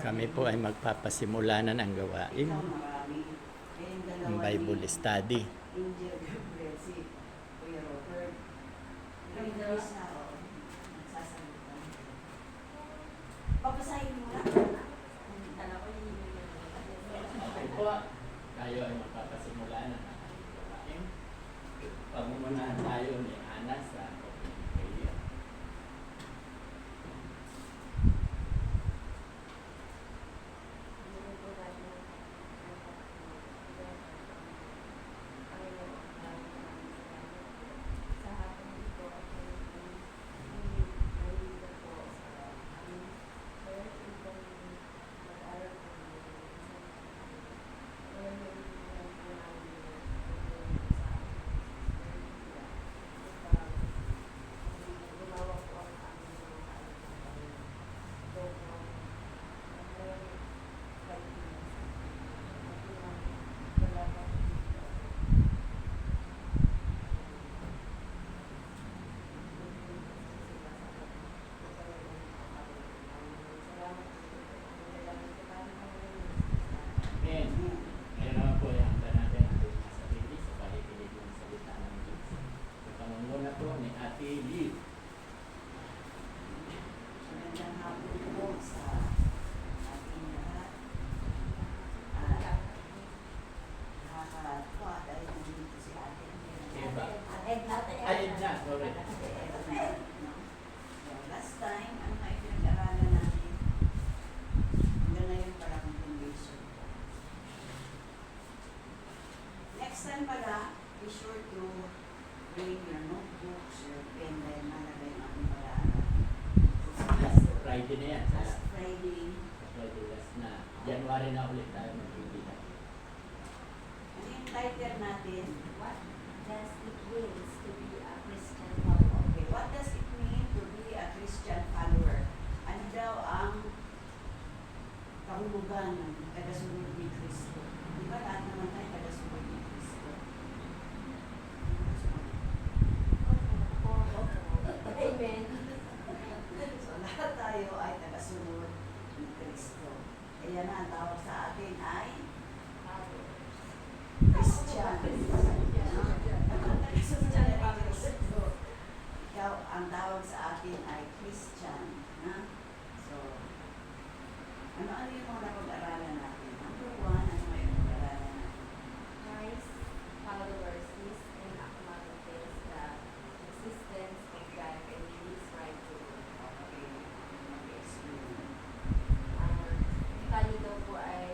Kami po ay magpapasimula na ng gawain, ang Bible study. Angel Gabriel, si Kuya Robert. English na ako. Nagsasalita. Papasahin mo na. Tala ko yung Okay po, tayo ay magpapasimula na ng ating gawain. Pagmumunahan tayo ni Ana sa opening prayer. Amen. Ngayon naman po ay handa natin ang ating mga sarili sa pakikinig ng salita ng Diyos. Sa pangunguna po ni Ate Liv. magandang hapon po sa ating lahat. Nakakatuwa dahil nandito si ate. Eva. Edna. Ay, Edna, sorry. Last time, ano kayo pinag-aralan natin? Hanggang ngayon para kong condition. Next time pala, be sure to bring your notebooks, your pen, dahil malagay ang ating pag-aaral. Friday na yan. Last Friday, Friday last na. January na ulit tayo mag-ibig. ano yung title natin? What does it mean to be a Christian follower? Okay, what does it mean to be a Christian follower? Ano daw ang kahulugan ng tagasunod ni Kristo? Di ba lahat naman tayo tagasunod ni Kristo? Amen. So lahat tayo ay tagasunod ni Kristo. Kaya na ang tawag sa atin ay Christian. Tagasunod ni Kristo. Ikaw, ang tawag sa atin ay Christian. Ha? So, ano yung mga napag-aralan natin? Number one, ano yung napag-aralan natin? Christ followers is and acknowledges the existence of God and His right to rule. Okay, mag-explain. Tayo daw po ay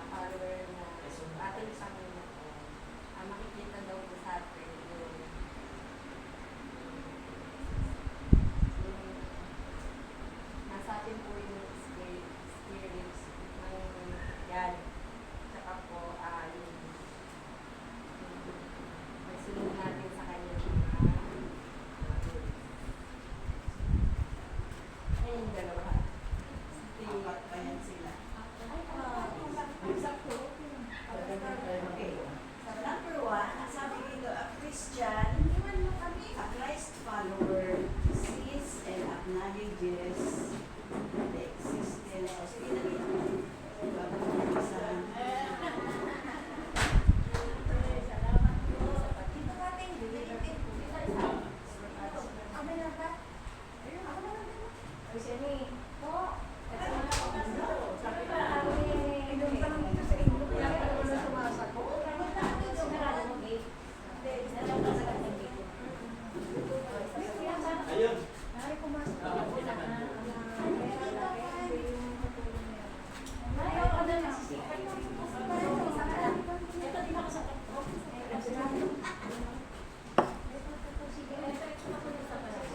follower na ating Panginoon. Makikita daw po sa atin yung nasa atin po yung spirits ng yan. Tsaka po yung magsunod natin sa kanyang mga rules. Ayun yung dalawa. Apat pa yan sila. Okay. So, number one, ang sabi dito, a Christian, a Christ follower, sees and acknowledges the existence of Ayun.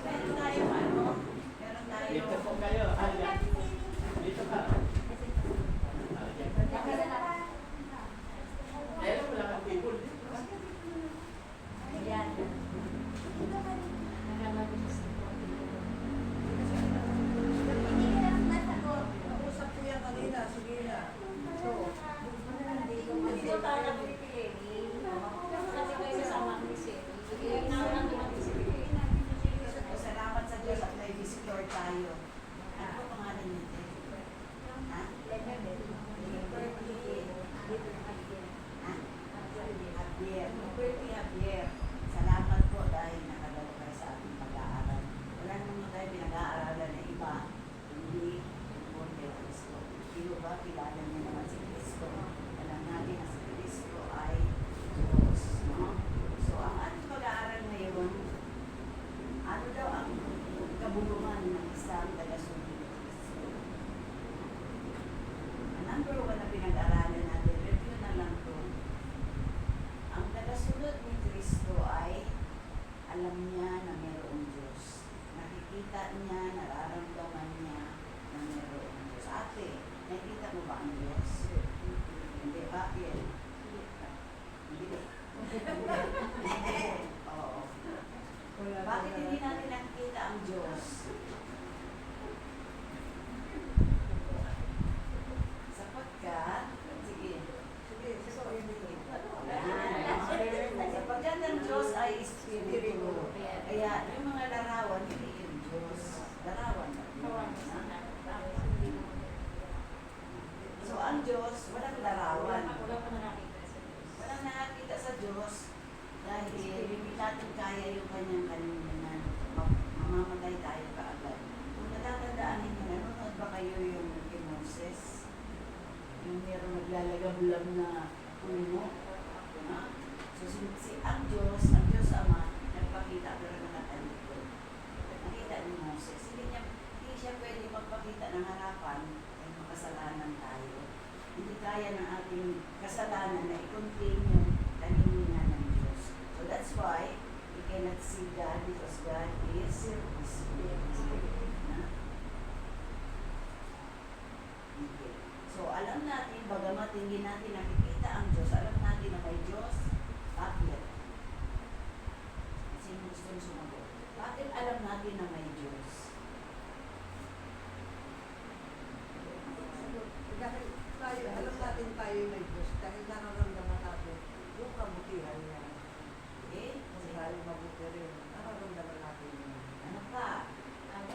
Meron tayo ano? Meron tayo. Dito po kayo. Ayan. Dito ka. Meron wala kang people dito. Ayan. Usap ko yan kanina, sige na. Hindi ko tayo na pumipili. Sabi ko yung kasama ko ni Siri. Sige, naunang naman ni Siri. Salamat sa Diyos at may visitor tayo. Ano po pangalan pangalan niya, Te? Ha? Javier. Liberty Javier. Salamat po dahil nakadalo kayo sa ating pag-aaral. Wala naman tayo pinag-aaralan na iba, hindi tungkol kay Kristo. Sino ba? Kilala niyo naman si Kristo. Alam natin na si Kristo ay Diyos. No? So, ang ating pag-aaral ngayon, ano daw ang kabulungan ng isang taga-sulit ni Kristo? Ang number one na pinag-aralan natin, review na lang to. Ang tagasunod ni Kristo ay alam niya na mayroong Diyos. Nakikita niya, nararamdaman niya na mayroong Diyos. Ate, nakikita mo ba ang Diyos? Hindi ba? Yan. Hindi. Oo. Bakit hindi natin nakikita ang Diyos? Sapagkat, sige, sapagkat ang Diyos ay Espiritu. Kaya yung mga larawan, hindi yung Diyos. Larawan na. So ang Diyos, walang larawan. Walang nakakita sa Diyos dahil hindi natin kaya yung kanyang kalindinan. Mamamatay tayo kaagad. Kung natatandaan ninyo, nanonood ba kayo yung kay Moses? Yung mayroong naglalagab-lab na puno. Ha? So ang Diyos Ama, nagpakita pero nakatalikod. Nakita ni Moses. Hindi siya pwede magpakita ng harapan ay makasalanan tayo. Hindi kaya ng ating kasalanan na i-contain yung kalindinan ng Diyos. So that's why we cannot see God because God is Spirit. Na? Okay. So alam natin, bagamat hindi natin nakikita ang Diyos, alam natin na may Diyos. Bakit? Sino gusto yung sumagot? Bakit alam natin na may Diyos? Dahil tayo, alam natin tayo may Diyos dahil nararamdaman natin yung kabutihan niya. Okay? Kung tayo mabuti rin, nararamdaman natin yun. Ano pa? Kaya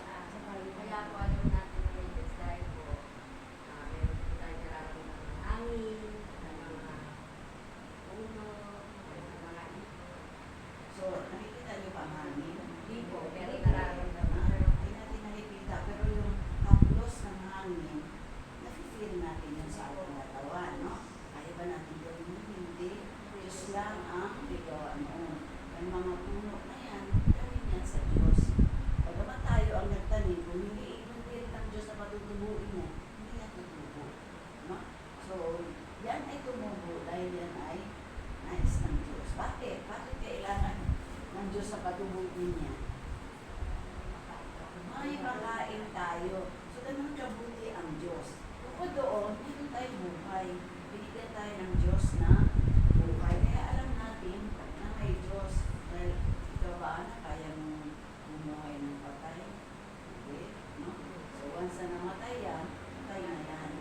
po alam natin na may Diyos dahil po meron po tayo nararamdaman ng hangin, ng mga puno, ng mga ito. So, nakikita niyo pa ang hangin? Hindi po, pero nararamdaman. Hindi natin nakikita, pero yung haplos ng hangin, nafe-feel natin yun sa ating katawan, no? Kaya ba natin gawin yun? Hindi. Diyos lang ang ligawa noon. Ang mga puno na yan, gawin yan sa Diyos. Pagamat tayo ang nagtanim, kung hindi rin ng Diyos na patutubuin niya, hindi yan tutubo. No? So, yan ay tumubo dahil yan ay nais ng Diyos. Bakit? Bakit kailangan ng Diyos na patubuin niya? May makain tayo. So, ganun kabuti ang Diyos. Bukod doon, meron tayong buhay. Binigyan tayo ng Diyos na buhay. Kaya alam natin na may Diyos. Dahil ikaw ba na kaya mong bumuhay ng patay? Okay? No? So, once na namatay yan, patay na yan.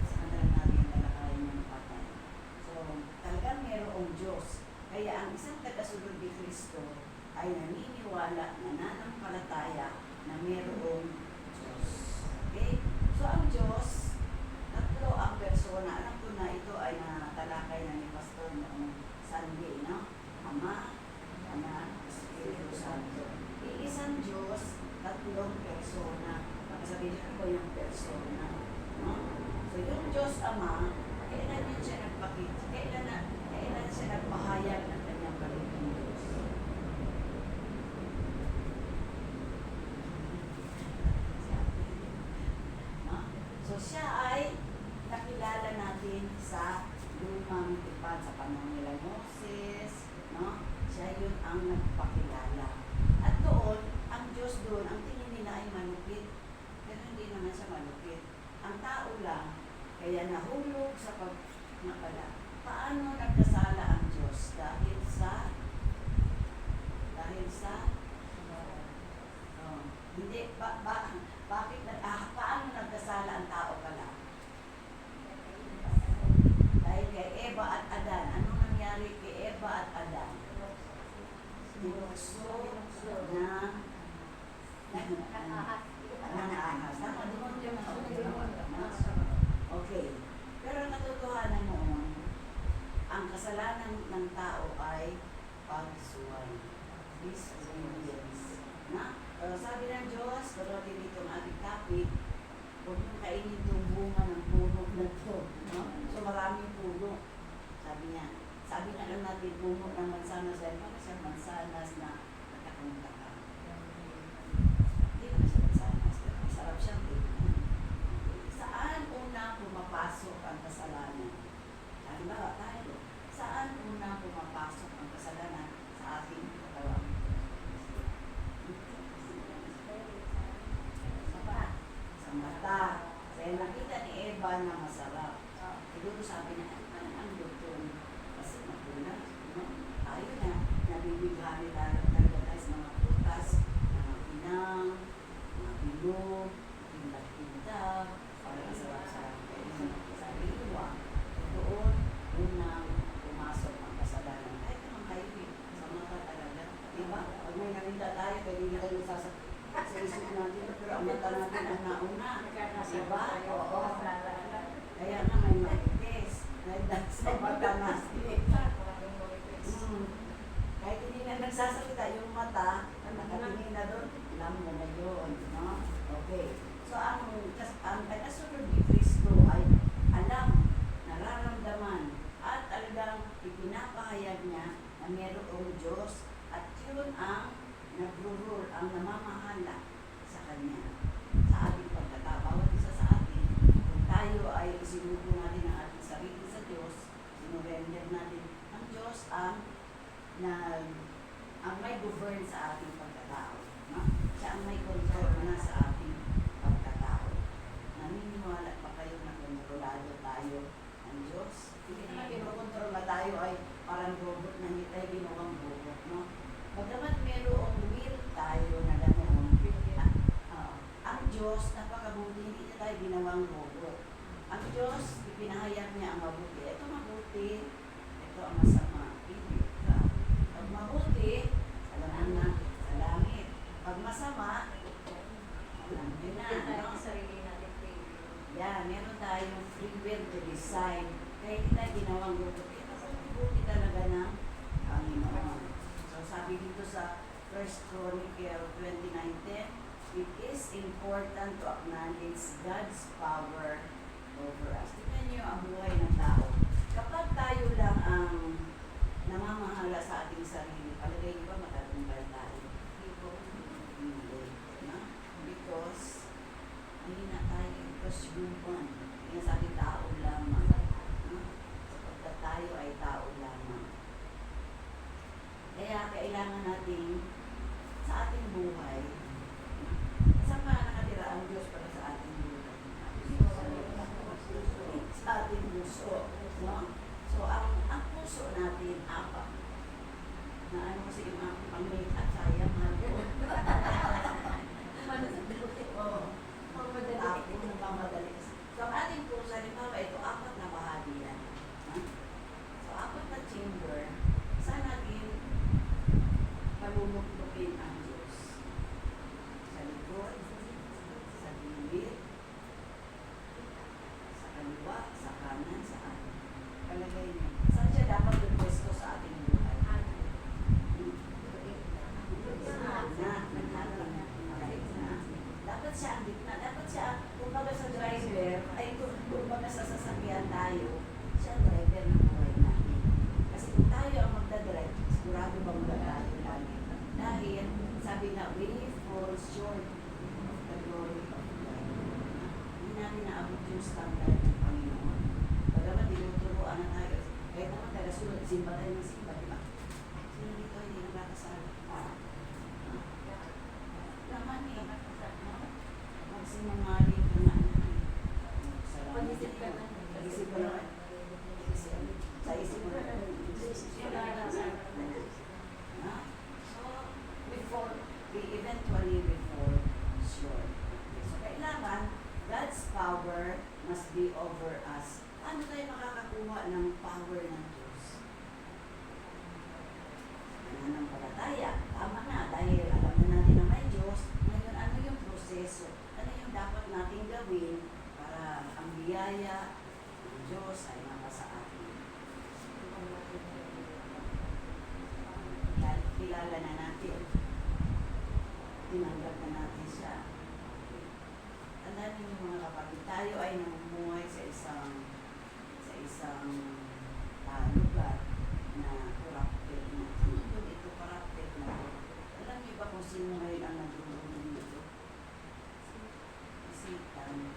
Saan na lang natin talakayin ng patay? So, talagang mayroong Diyos. Kaya ang isang tagasunod ni Kristo ay naniniwala na nanampalataya na mayroong Diyos. Okay? So, ang Diyos, tatlo ang persona. Alam ko na ito ay natalakay na ni Pastor noong Sunday, no? Ama, Anak, Espiritu Santo. Iisang Diyos, tatlong persona. Sabihin ko yung persona. No? So, yung Diyos Ama, kailan yun siya nagpakita? Kailan siya nagpahayag ng kanyang balitang Diyos? No? So, siya ay nakilala natin sa lumang tipan sa panahon nila Moses, no? Siya yun ang nagpakilala. At doon, ang Diyos doon, ang tingin nila ay malupit. Pero hindi naman siya malupit. Ang tao lang, kaya nahulog sa pagmakala. Paano nagkasala ang Diyos? Dahil sa hindi, bakit, paano nagkasala ang tao pala? Dahil kay Eva at Adan. Anong nangyari kay Eva at Adan? Binukso na nanahas. kasalanan ng tao ay pagsuway. Disobedience. Na? Pero sabi ng Diyos, pero dito ang ating topic, huwag niyong kainin itong bunga ng puno na ito. No? So maraming puno. Sabi niya. Sabi nga lang natin, puno ng mansanas dahil para siyang mansanas na nakakunta. Hindi naman siya mansanas, pero masarap siyang tingnan. Saan una pumapasok ang kasalanan? Halimbawa tayo, saan una pumapasok ang kasalanan sa ating katawan? Sa mata. Kaya nakita ni Eva na masarap. Siguro sabi niya, ano ang doktor? Kasi magula, no? Tayo na, nabibighani talaga tayo sa mga prutas, mga pinang, mga bilog, pindag-pindag, para masarap-sarap kayo sa liwa. Doon, unang pumasok ang kasalanan. Kahit naman kayo sa mata talaga. Diba? Pag may nakita tayo, pwede na kayo sa isip natin, pero ang mata natin ang nauna. Diba? Oo. Kaya nga may mag-test. Dahil sa mata natin. Kahit hindi na nagsasalita yung mata, nakatingin na doon, alam mo na yun. No? Okay. So, ang kasunod ni Kristo ay alam, nararamdaman, at talagang ipinapahayag niya na mayroong Diyos at yun ang nag-rule, ang namamahala sa Kanya, sa ating pagkatao. Bawat isa sa atin, kung tayo ay isinuko natin ang ating sarili sa Diyos, sinurrender natin ang Diyos ang may govern sa ating pagkatao. No? Siya ang may control na sa ating pagkatao. Naniniwala pa kayo na kontrolado tayo ng Diyos? Hindi naman kinokontrol na tayo ay parang robot na hindi tayo ginawang robot. No? Bagamat mayroong will tayo na ganoon, ang Diyos, napakabuti, hindi niya tayo ginawang robot. Ang Diyos, ipinahayag niya ang mabuti. Ito mabuti, ito ang masama. Pili ka. Pag mabuti, alam na sa langit. Pag masama, alam nyo na. No? Sarili natin Yan, meron tayong free will to decide. Kaya hindi tayo ginawang robot. Ito mabuti talaga ng Panginoon. So sabi dito sa 1 Chronicle 29:10, it is important to acknowledge God's power over us. Tignan niyo ang buhay ng tao. Kapag tayo lang ang namamahala sa ating sarili, palagay niyo ba matagumpay tayo? Hindi. No? Because mahina tayo. Because human. Kaya sabi tao lamang. No? Sapagkat tayo ay tao lamang. Kaya kailangan natin sa ating buhay, saan pa nakatira ang Diyos para sa ating buhay? Sa ating puso. No? So, ang puso natin, apat. Na ano kasi yung pang-make at sayang mahal ko. Oo. Tapos, nagmamadali. So, ang ating puso, halimbawa, ito, apat na bahagi yan. So, apat na chamber, saan natin maluluklupin ang Diyos? Sa likod, sa gilid, sa kaliwa, sa kanan, sa atin. Palagay niyo. Saan siya dapat pwesto sa ating buhay? Dapat siya ang gitna. Dapat siya, kumbaga sa driver, ay kumbaga sa sasakyan tayo, siya ang driver ng buhay natin. Kasi kung tayo ang magdadrive, sigurado bang tayo lagi. Dahil, sabi nga, we fall short of the glory of God. Hindi natin naabot yung standard ng Panginoon. Bagamat tinuturuan na tayo, kahit naman tagasunod, simba tayo ng simba, di ba? Sino dito hindi nagkakasal? Naman eh. Magsinungaling ka na. Pag-isip ka na. Pag-isip ka na. Sa isip mo na. So, we eventually fall short. So, kailangan, God's power must be over us. Ano tayo makakakuha ng power ng Diyos? Pananampalataya. Tama tinanggap na natin siya. Tandaan niyo mga kapatid, tayo ay namumuhay sa isang lugar na corrupted na. Ano doon ito corrupted na? Alam niyo ba kung sino ngayon ang nagdudulong dito? Satan.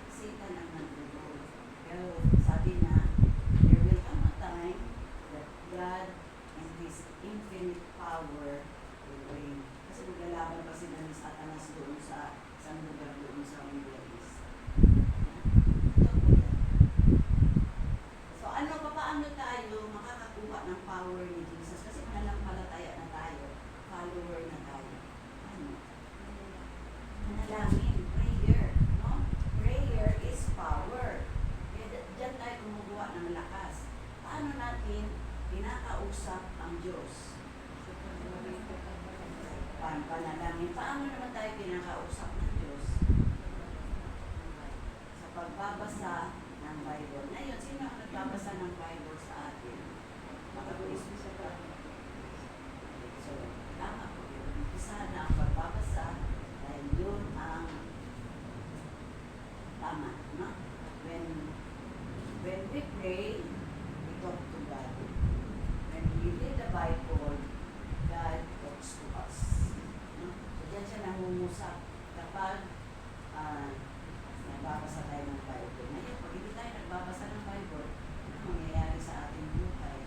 Satan ang nagdudulong. Pero sabi na, there will come a time that God and His infinite power will reign. Kasi maglalaban pa sila ni Satanas doon sa isang lugar doon sa Middle East. Ito po yan. So paano tayo makakakuha ng power ni Jesus? Kasi mananampalataya na tayo, follower na tayo. Ano? Manalangin, prayer, no? Prayer is power. Kaya dyan tayo kumukuha ng lakas. Paano natin pinakausap ang Diyos? Panalangin. Paano naman tayo pinakausap ng Diyos? Sa pagbabasa ng Bible. Ngayon, sino ang nagbabasa ng Bible sa atin? Maka-Kristo sa Bible. So, tama po yun. Isa na ang pagbabasa dahil yun ang tama. No? When we pray, we talk to God. When we read the Bible, God talks to us. No? So, dyan siya nangungusap. Kapag nagbabasa tayo ng Bible. Ngayon, pag hindi tayo nagbabasa ng Bible, ano mangyayari sa ating buhay?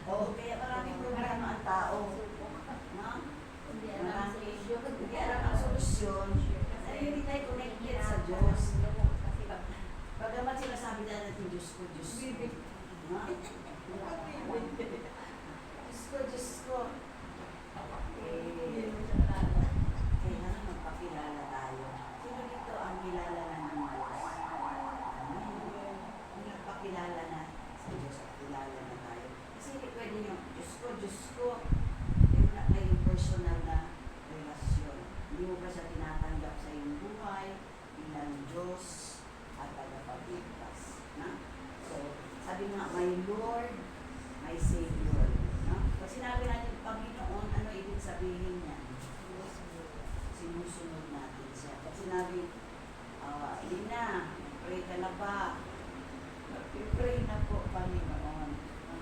Oo, kaya maraming problema ang tao. No? Hindi alam ang solusyon. Hindi alam ang solusyon. Dahil hindi tayo connected sa Diyos. Bagamat sinasabi na natin, Diyos ko, Diyos ko. No? Diyos ko. Kailangan magpakilala tayo. Sino dito ang kilala na ng Diyos? Kung nagpakilala na sa Diyos at kilala na tayo. Kasi hindi pwede yung Diyos ko. Meron na kayong personal na relasyon. Hindi mo ba siya tinatanggap sa iyong buhay bilang Diyos at tagapagligtas. Na? So, sabi nga, my Lord, my Savior. No? Pag sinabi natin Panginoon, ano ibig sabihin niya? Sinusunod natin siya. Pag sinabi, Ina, pray ka na ba? Pray na po, Panginoon. No?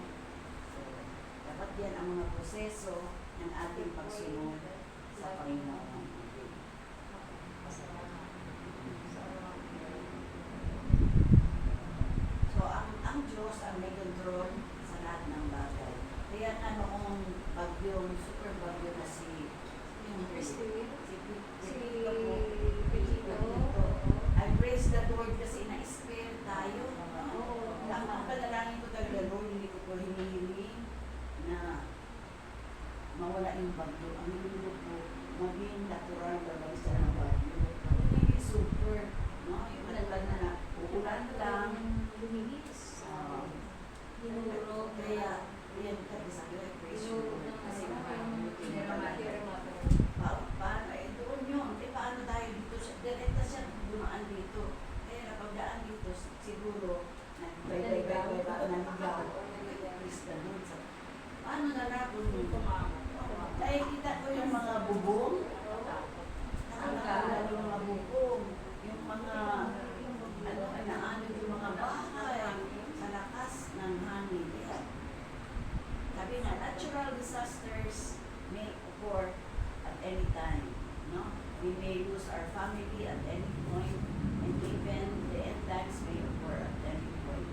So, dapat yan ang mga proseso ng ating pagsunod sa Panginoon. So, ang Diyos ang may control sa lahat ng bagay. Kaya nga noong bagyong, super bagyo na si I praise the Lord kasi na-spare tayo. Ang panalangin ko talaga, Lord, hindi ko po hinihiling na mawala yung bagyo. Ang hindi ko po maging natural babalik siya ng bagyo. Hindi super. No? Yung malaglag na uulan lang. Luminis. Dinuro. Kaya, yan kasi sabi ko, I praise you, Lord. Kasi nakakamutin na paano, doon yun. Paano tayo dito? Direkta siya dumaan dito. Kaya napagdaan dito, siguro, naligaw. Praise the Lord. Paano na natin yung dahil kita ko yung mga bubong. Nakakaalala yung mga bubong. Yung mga, yung mga bahay sa lakas ng hangin. Yeah. Sabi nga, natural disasters may occur at any time. No? We may lose our family at any point, and even the end times may occur at any point.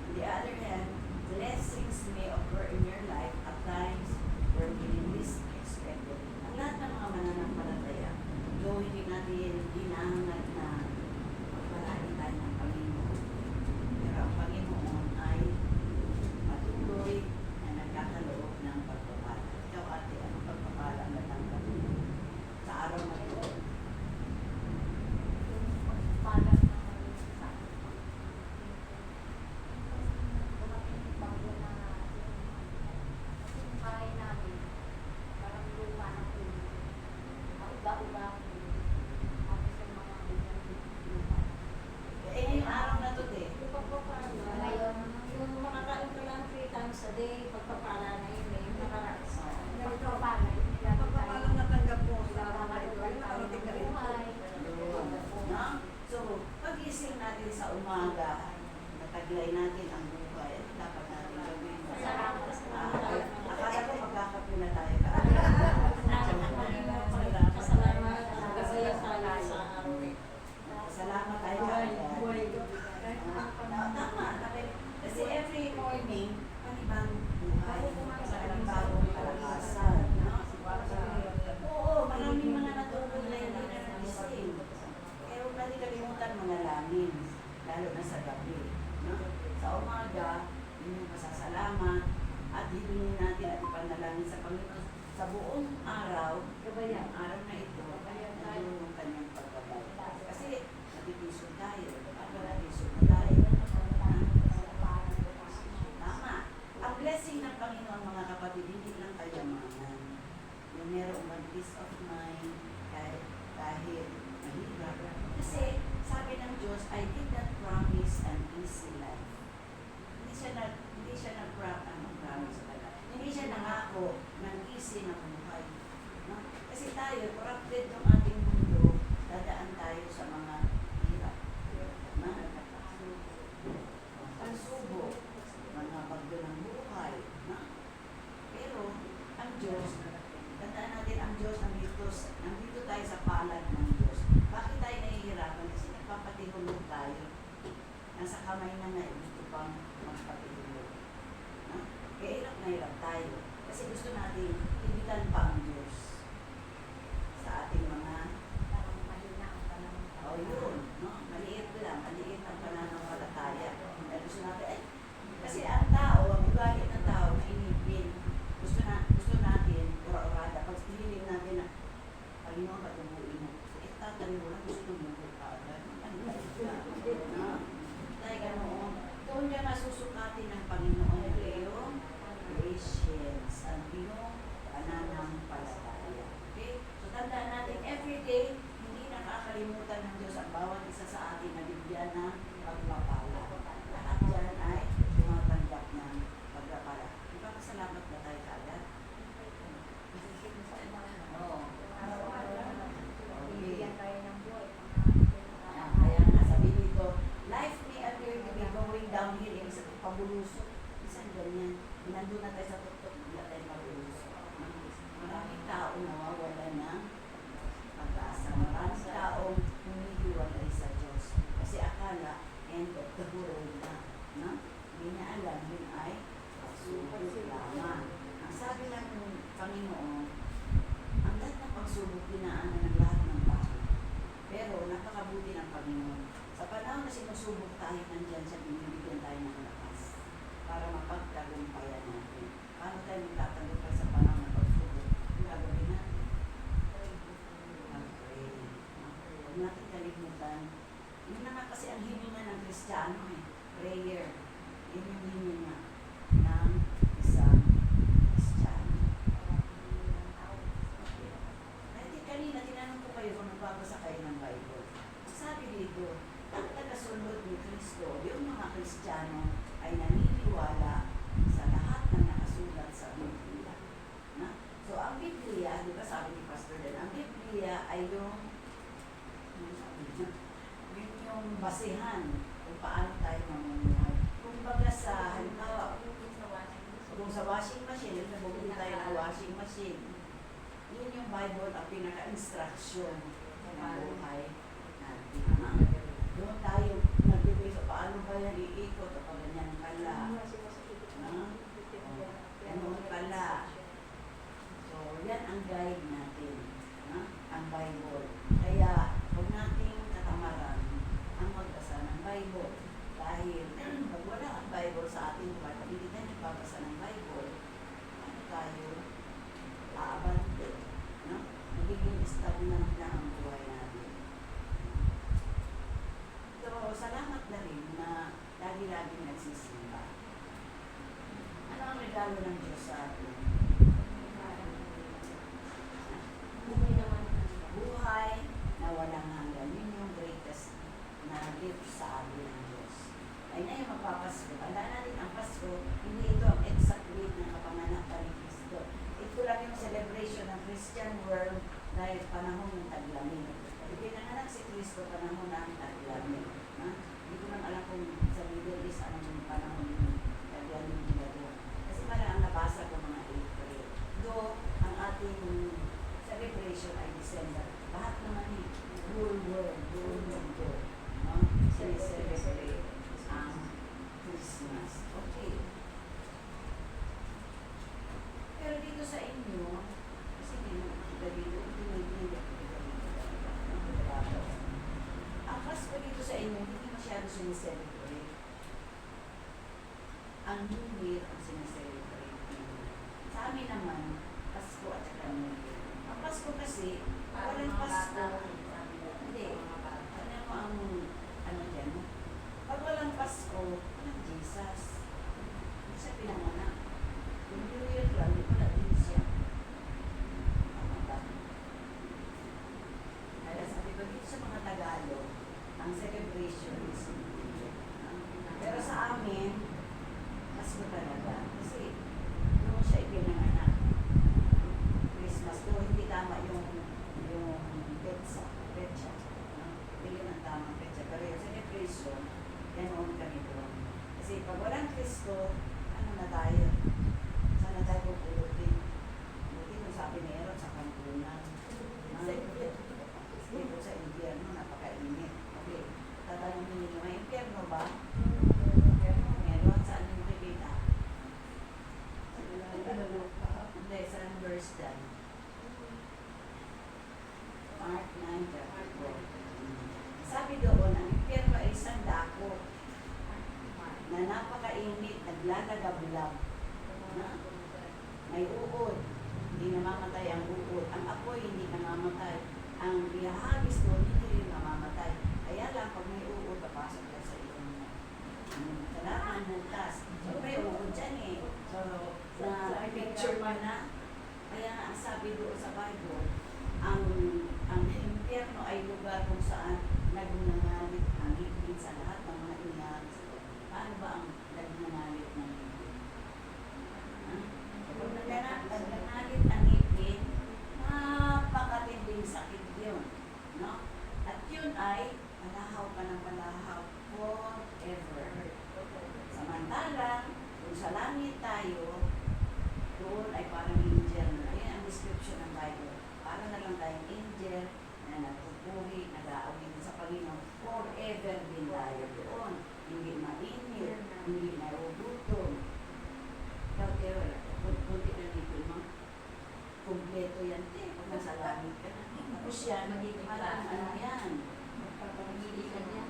On the other hand, blessings may occur in your life at times where we least expect it. Ang lahat ng mga mananampalataya, though hindi natin hinahangad na magpalain tayo ng Panginoon. Pero ang Panginoon ay patuloy na nagkakaloob ng pagpapala. Ikaw ate, anong pagpapala ang natanggap mo sa araw na ito? Parang sa day, pagpapala na yun, yung nakaraan sa Ganito. pagpapala, yung Pagpapalang natanggap mo sa Bible, yung nakarating ka rin. No? So, pag-ising natin sa umaga, nataglay natin ang buhay, ano dapat natin gawin? Salamat sa Ah, mga akala ko magkakape na tayo. Pasalamat kasi sa araw ito. Salamat tayo. Tama. Kasi every morning, panibang buhay. Panibagong kalakasan. No? Oo, maraming mga natulog na hindi na nagising. Pero huwag natin kalimutan manalangin, lalo na sa gabi. No? Sa umaga, yun yung pasasalamat at hihingin natin at ipanalangin sa Panginoon sa buong araw, ang araw na ito, nandiyon yung kanyang paggabay. Kasi natitisod tayo, natisod na tayo. Tama. Ang blessing ng Panginoon, mga kapatid, hindi lang kayamanan. Yung merong mag-peace of mind, kahit mahirap. Kasi sabi ng Diyos, I did not promise an easy life. Hindi siya nag-promise talaga. Hindi siya nangako ng easy na buhay. No? Kasi tayo, corrupted ng ating mundo, dadaan tayo sa mga hirap. No? Pagsubok, mga bagyo ng buhay. No? Pero, ang Diyos, tandaan natin ang Diyos nandito tayo sa palad ng Diyos. Bakit tayo nahihirapan? Kasi nagpapatihulog tayo. Nasa kamay na nga, gusto pang magpatihulog. No? Kaya hirap na hirap tayo. Kasi gusto natin ibitan pa ang Diyos sa ating mga yun, no? Maliit ang pananampalataya. Dahil gusto natin, kasi ang tao, ang ugali ng tao, hinipin. Gusto natin, ura-urada. Pag hiniling natin na, Panginoon, patubuin mo. Tatanin mo lang, gusto mo ka agad. Ano ba ito? No? Dahil ganoon, doon ka masusukatin ng Panginoon yung patience, ang iyong pananampalataya. Okay? So, tandaan natin, everyday, hindi nakakalimutan ng Diyos ang bawat isa sa atin na bigyan ng pagpapala. Lahat yan ay tumatanggap ng pagpapala. Ipapasalamat ba tayo kaagad? Oo. Bibigyan tayo ng buhay. Kaya nga sabi dito, life may appear to be going downhill, ibig sabihin pabulusok. Isang ganyan, nandun na tayo sa tuktok, hindi na tayo pabulusok. Maraming tao nawawala ng pag-asa. Maraming taong humihiwalay sa Diyos. Kasi akala, end of the world na. No? Hindi niya alam, yun ay pagsubok lamang. Ang sabi lang ng Panginoon, ang lahat ng pagsubok dinaanan ng lahat ng tao. Pero napakabuti ng Panginoon. Sa panahon na sinusubok tayo, nandyan siya, binibigyan tayo ng lakas para mapagtagumpayan natin. Paano tayo magtatagumpay sa panahon ng pagsubok? Ang gagawin natin? Mag-pray. Huwag natin kalimutan. Yun na nga kasi ang hininga ng Kristiyano prayer. Yun yung hininga ng isang Kristiyano. Kanina, tinanong ko kayo kung nagbabasa kayo ng Bible. Sabi dito, ang tagasunod ni Kristo, yung mga Kristiyano ay naniniwala sa lahat ng nakasulat sa Biblia. Na? So, ang Biblia, di ba sabi ni Pastor Dan, ang Biblia ay yung basehan kung paano tayo mamumuhay. Kung baga sa, halimbawa, kung sa washing machine, bumili tayo ng washing machine, yun yung Bible ang pinaka-instruction ng buhay natin. Doon tayo nagbibigay sa paano ba yan iikot o pag ganyan pala. Ganun pala. So, yan ang guide natin. Ang Bible. Kaya, huwag nating katamaran ang magbasa ng Bible. Dahil, pag wala ang Bible sa ating buhay, pag hindi tayo nagbabasa ng Bible, ano tayo aabante? No? Magiging stagnant na ang buhay natin. So, salamat na rin na lagi-lagi nagsisimba. Ano ang regalo ng Diyos sa atin? Buhay na walang hanggan. Yun yung greatest na gift sa atin ng Diyos. Ay na yung magpapasko. Tandaan natin ang Pasko, hindi ito ang exact inyo, kasi hindi ang Pasko dito sa inyo, hindi masyado sineselebrate. Ang New Year ang sineselebrate. Sa amin naman, Pasko at saka New Year. Ang Pasko kasi, walang Pasko. Hindi. Ano mo ang, ano dyan? Pag walang Pasko, walang Jesus. Hindi siya pinanganak. Yung New Year lang, di wala din siya. Tama ba? Kaya sabi ko, dito sa mga Tagalog, ang celebration is New Year. Pero sa amin, Pasko talaga. Kasi, doon siya ipinanganak. Christmas, doon hindi tama yung petsa. Hindi yun ang tamang petsa. Pero yung celebration, ganoon kami doon. Kasi pag walang Kristo, ano na tayo? Saan na tayo pupulutin? Buti kung sabi ni Aaron sa kampunan. Dito sa impyerno, napakainit. Okay, tatanungin ninyo, may impyerno ba? Meron, saan yung nakikita? Hindi, saan verse dyan? Mark 9, chapter 4. Sabi doon, ang impyerno ay isang dako na napakainit, naglalagablab. May uod, hindi namamatay ang uod. Ang apoy, hindi namamatay. Ang ihahagis doon, hindi rin namamatay. Kaya lang, pag may uod, papasok ka sa iyong sa lahat ng multas. So, may uod dyan eh. So, na-picture mo na. Kaya nga, ang sabi doon sa Bible, ang impyerno ay lugar kung saan nagnangalit ang higpit sa lahat ng mga inyaris. Paano ba ang nagnangalit ng higpit? Kung nagnangalit ang higpit, napakatinding sakit yun. No? At yun ay palahaw ka ng palahaw forever. Samantalang, kung sa langit tayo, doon ay parang angel na. Yan ang description ng Bible. Para na lang tayong angel na nagpupuri, nag-aawit sa Panginoon. Forever din tayo doon. Hindi mainit, hindi narugutom. Kaya wala. Kunti na dito, no? Kompleto yan. Pag nasa langit ka na. Tapos yan, magiging parang ano yan. Pagpapagilitan niya.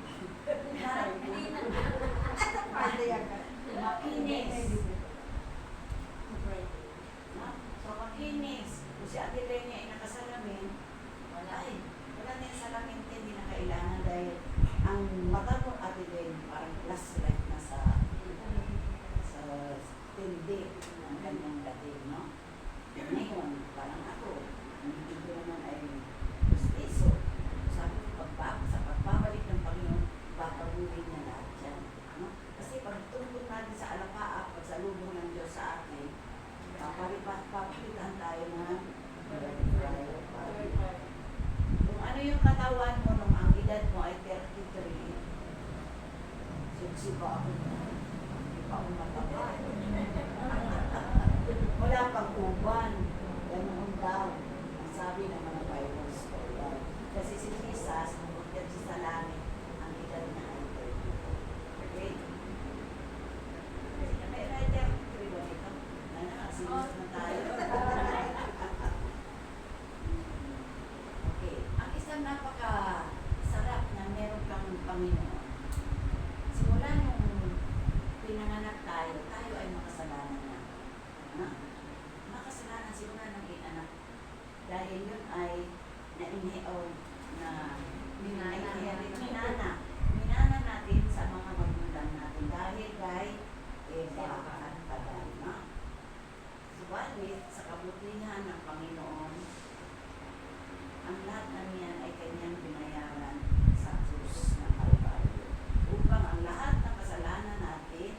Makinis. No? So, makinis. Kung si Ate Lenny ay nakasalamin, wala na yung salamin, hindi na kailangan dahil ang mata mo, Ate Lenny, parang flashlight na sa tindi ng kanyang dating, no? Ngayon, parang ako, ang hindi ko naman ay gustiso. Sabi ko, sa pagbabalik ng Panginoon, papagulin niya lahat yan. No? Kasi pag tungkol natin sa alapaa, pag sa lubong ng Diyos sa atin, papalitan tayo ng kung ano yung katawan mo nung ang edad mo ay 33, sipsipa ako. Hindi pa ako mataba. Wala pang uban. Ganoon daw. Ang sabi ng mga Bible scholar. Kasi si Jesus, nabukyan siya sa langit, ang edad niya ay 30. Okay? Kasi may writer, 3 ba ito? Sinus na tayo. Okay. Ang isang napaka-sarap na meron kang Panginoon. Simula nung pinanganak tayo ay makasalanan na. Makasalanan simula ng inanak. Dahil yun ay minana natin sa mga magulang natin dahil kay Eva at Adan. Subalit, sa kabutihan ng Panginoon, ang lahat ng yan ay kanyang binayaran sa krus ng Kalbaryo upang ang lahat ng kasalanan natin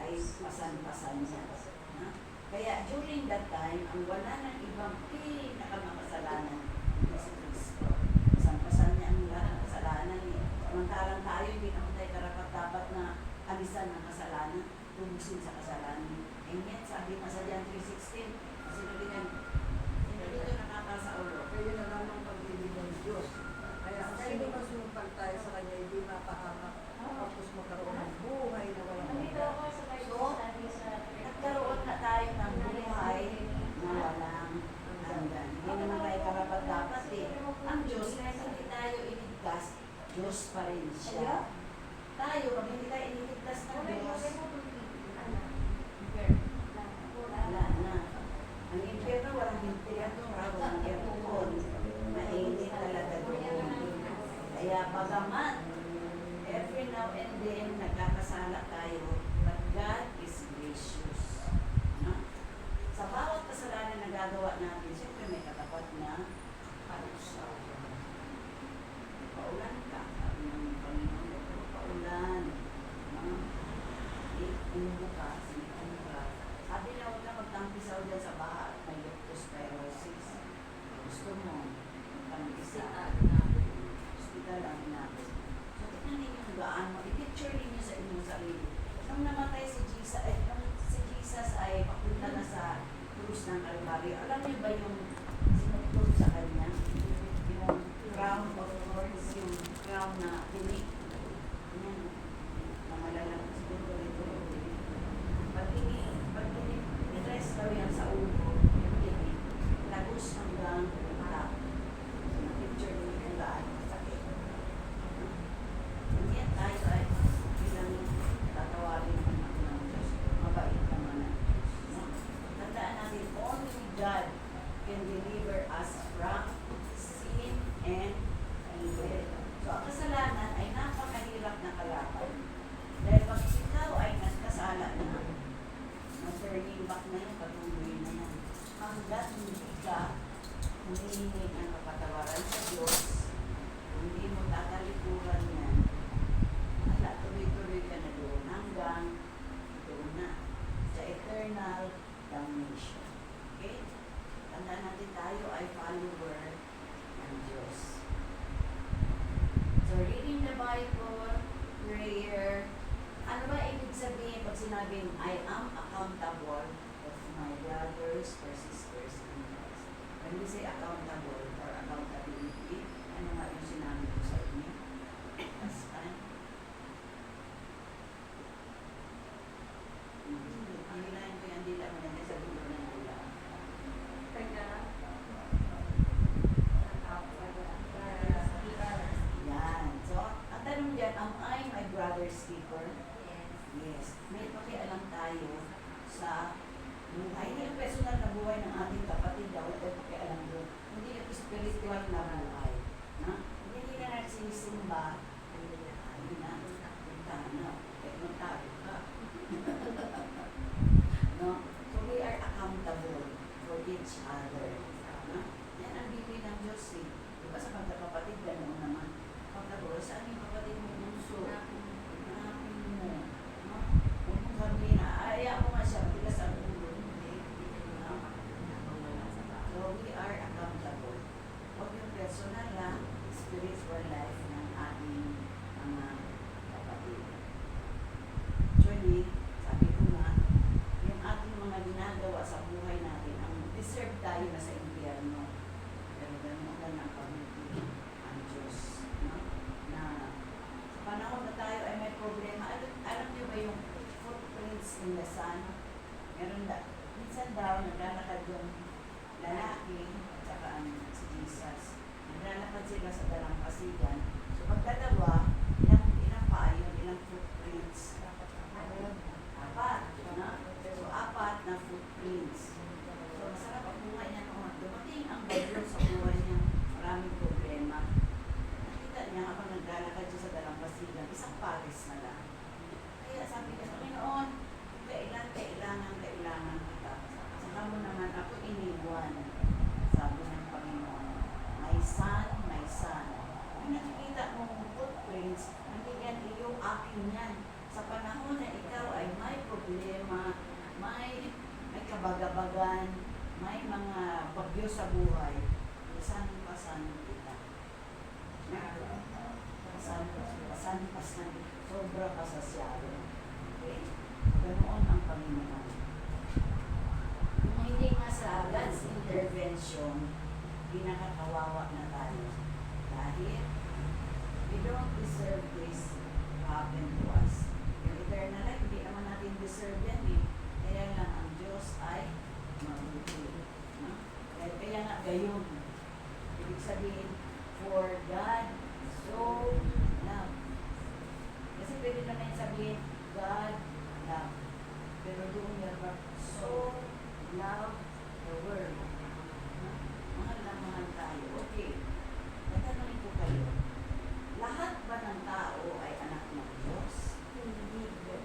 ay pasan-pasan niya. Kaya during that time, ang wala ng ibang pinakamakasalanan hindi si Kristo. Pasan-pasan niya ang lahat ng kasalanan niya. Samantalang tayo, hindi naman tayo karapat-dapat na alisan ng kasalanan, lumusin sa kasalanan. And yet, sabi nga sa John 3:16, sino dito nakaka sa ulo? Kaya na lang ang pag-ibig ng Diyos. Kaya kaya masumpal tayo sa Kanya, hindi mapahamak. Tapos magkaroon ng buhay na walang hanggan. So, nagkaroon na tayo ng buhay na walang Diyos pa rin siya. Tayo, pag hindi tayo iniligtas ng Diyos, wala na. Ang impyerno, walang impyerno, walang aircon. Mainit talaga doon. Kaya bagamat, every now and then, nagkakasala tayo, but God is gracious. No? Sa bawat kasalanan na gagawa natin, siyempre may katapat na parusa. Paulan ka, sabi ng Panginoon, paulan. No? Inubo ka, sinipan ka. Sabi na huwag ka magtampisaw dyan sa baha at may leptospirosis. Gusto mo, pang-isa. Hospital ang inapos. So, tignan ninyo kung gaano. I-picture ninyo sa inyong sarili. Nung namatay si Jesus, ay papunta na sa krus ng Kalbaryo. Alam niyo ba yung sinutod sa kanya? Yung crown of thorns, yung crown na tinik. Yan. Namalalang siguro ito. Pag ini-dress daw yan sa ulo, yung tinik, lagos hanggang top. So, na-picture ninyo kung gaano masakit. And yet, tayo ay bilang tatawarin naman ng Diyos. Mabait naman ang Diyos. No? Tandaan natin, only God can deliver us from sin and evil. So, ang kasalanan ay napakahirap na kalaban. Dahil pag ikaw ay nagkasala na, turning back na yun, patuloy na yan. Hanggat hindi ka humihingi ng kapatawaran sa Diyos, hindi mo tatalikuran yan, wala, tuloy-tuloy ka na doon hanggang doon na sa eternal damnation. Okay? Tandaan natin tayo ay follower ng Diyos. So, reading the Bible, prayer, ano ba ibig sabihin pag sinabing, I am accountable of my brothers or sisters in Christ? When we say accountable or accountability, ano nga yung sinabi ko sa inyo? Last time? Hihilahin ko yung dila mo na sa dulo ng dila. Yan. So, ang tanong dyan, am I my brother's keeper? Yes. May pakialam tayo sa buhay. Hindi ang personal na buhay ng ating kapatid daw ay pakialam doon. Hindi yung spiritual na buhay. Na? Hindi na nagsisimba. Ayun na. Punta na. Kaya magtago ka. No? So we are accountable for each other. No? Yan ang bibig ng Diyos eh. Diba sa pagkakapatid, ganoon naman. Accountable. Saan yung kapatid mo bunso? Hanapin mo. No? Huwag mong sabihin na, ayaw mo nga siya, matigas ang ulo. Hindi. No? So we are accountable. Huwag yung personal na spiritual life ng ating mga kapatid. Actually, sabi ko nga, yung ating mga ginagawa sa buhay natin, ang deserve tayo na sa impyerno. Pero ganoon ang pamilya ang Diyos. No? Na sa panahon na tayo ay may problema, alam niyo ba yung footprints in the sun? Meron da, minsan daw naglalakad yung lalaki at saka si Jesus. Naglalakad sila sa dalampasigan. So pagdalawa, ilang paa yun, ilang footprints? Apat. No? So apat na footprints. So masarap ang buhay niya kung dumating ang bagyo sa buhay niya, maraming problema. Nakita niya habang naglalakad siya sa dalampasigan, isang pares na lang. Kaya sabi niya, Panginoon, kailangan kita. Saka mo naman ako iniwan. Sabi ng Panginoon, my son. Kung nakikita mong footprints, hindi yan iyong akin yan. Sa panahon na ikaw ay may problema, may kabagabagan, may mga bagyo sa buhay, pasan kita. Pasan, sobra pasasyado. Okay? Ganoon ang Panginoon. Kung hindi nga sa God's intervention, pinakakawawa na tayo. Dahil we don't deserve this to happen to us. Yung eternal life, hindi naman natin deserve yan eh. Kaya lang ang Diyos ay mabuti. No? Kaya nga gayon. Ibig sabihin, for God so loved follower. Mahal na mahal tayo. Okay. Tatanungin ko kayo. Lahat ba ng tao ay anak ng Diyos? Hindi po.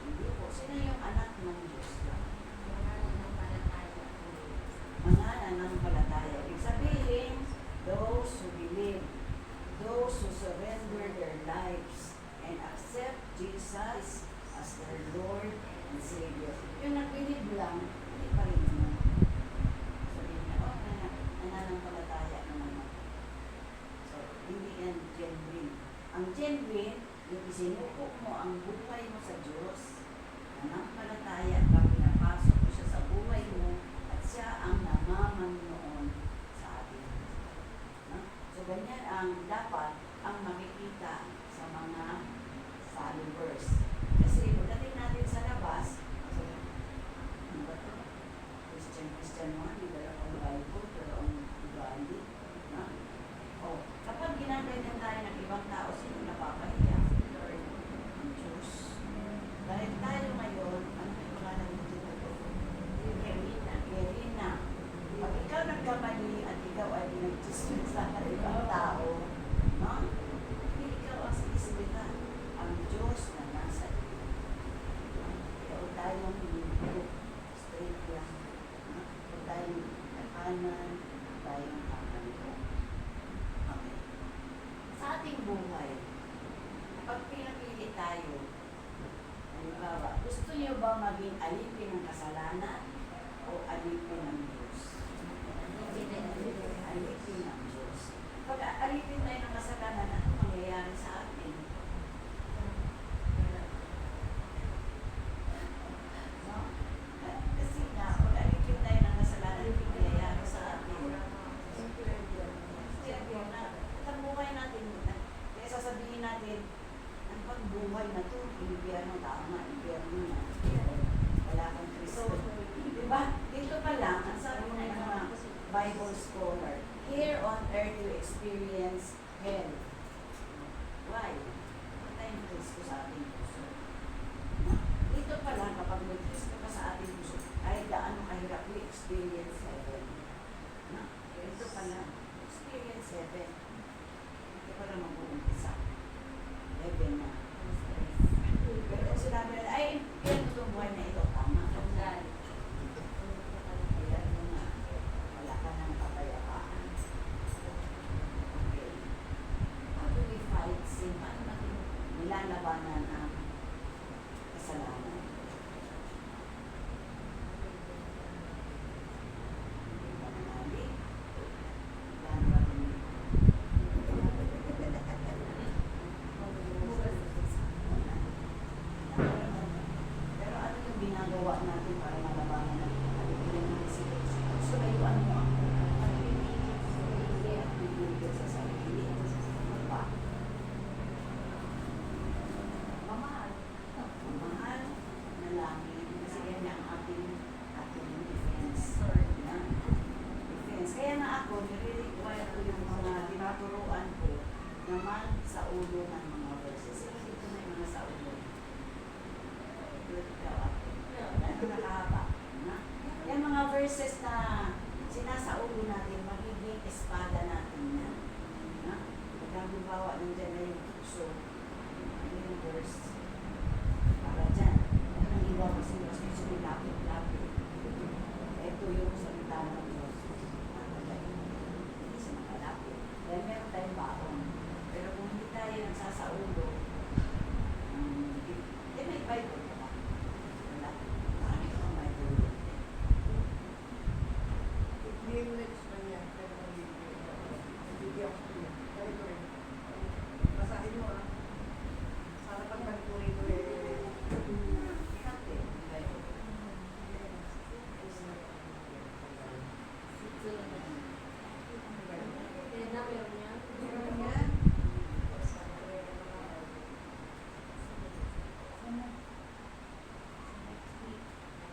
Hindi po. Sino yung anak ng Diyos lang? Mga nanampalataya po. Mga nananampalataya. Ibig sabihin, those who believe, those who surrender their lives and accept Jesus as their Lord and Savior. Yung nag-believe lang, hindi pa rin naman. Sabihin niya, oh, nananampalataya naman ako. So, hindi yan genuine. Ang genuine, yung isinuko mo ang buhay mo sa Diyos, nananampalataya ka, pinapasok mo siya sa buhay mo, at siya ang namamanoon sa atin. No? So, ganyan ang dapat ang makikita sa mga followers. Kasi pagdating natin sa labas, so, ano ba ito? Christian mo, hindi ba ang Bible, pero ang iba hindi. No? O, kapag ginaganyan tayo ng ibang tao, sino napapahiya? Lord, ang Diyos. Dahil tayo ngayon, ano yung pangalan mo dito? Irina. Pag ikaw nagkamali at ikaw ay pinag-chismis sa ibang tao, no? Hindi ikaw ang sinisibita. Ang Diyos na nasa iyo. Kaya huwag tayong hindi straight lang. No? Huwag tayong nakanan, huwag tayong kakanto. Okay. Sa ating buhay, pag pinapili tayo, halimbawa, gusto niyo ba maging alipin ng kasalanan o alipin ng Diyos? Alipin ng Diyos. Pag alipin tayo ng kasalanan, ano mangyayari sa atin? No? Kasi nga, pag alipin tayo ng kasalanan, ano mangyayari sa atin? Siyempre na, ang buhay natin, kaya sasabihin natin, ang pagbuhay na to, impyerno tama, impyerno na. Wala kang Kristo. Diba? Dito pa lang, ang sabi ng mga Bible scholar, here on earth you experience hell. Why? Wala tayong Kristo sa ating puso. No? Dito pa lang, kapag may Kristo ka sa ating puso, kahit gaano kahirap, we experience heaven. No? Dito pa lang, experience heaven. Dito pa lang mag-uumpisa. Heaven na. Pero kung sinabi nila, ay, yan itong buhay na ito, tama. Kaya mo na, wala ka ng kapayapaan. Okay. How do we fight sin? Paano natin nilalabanan ang kasalanan? Hindi ba nanali? Paano natin pero ano yung ginagawa natin para malabanan natin ang alipin ng isip? So, layuan mo ang pagpipigil sa sarili. Ano ba? Mamahal. Mamahal na langit. Kasi yan ang ating defense. Yan. Defense. Kaya na ako, nire-require ko yung mga tinuturuan ko naman sa ulo ng mga verses. Dito na yung mga sa ulo. Nakahaba. Yung mga verses na sinasaulo natin, magiging espada natin yan. Pag halimbawa, nandiyan na yung puso, ano yung verse? Para dyan. Ang iba kasi mas gusto yung lapit-lapit. Ito yung salita ng Diyos. Hindi siya makalapit. Dahil meron tayong baon. Pero kung hindi tayo nagsasaulo, may Bible ka ba? Wala. Marami ka bang Bible? Minutes na niya, pero bibigyan ko niya. Kaya ko rin. Basahin mo ah. Sana pag nagturi ko Ikate, Bible.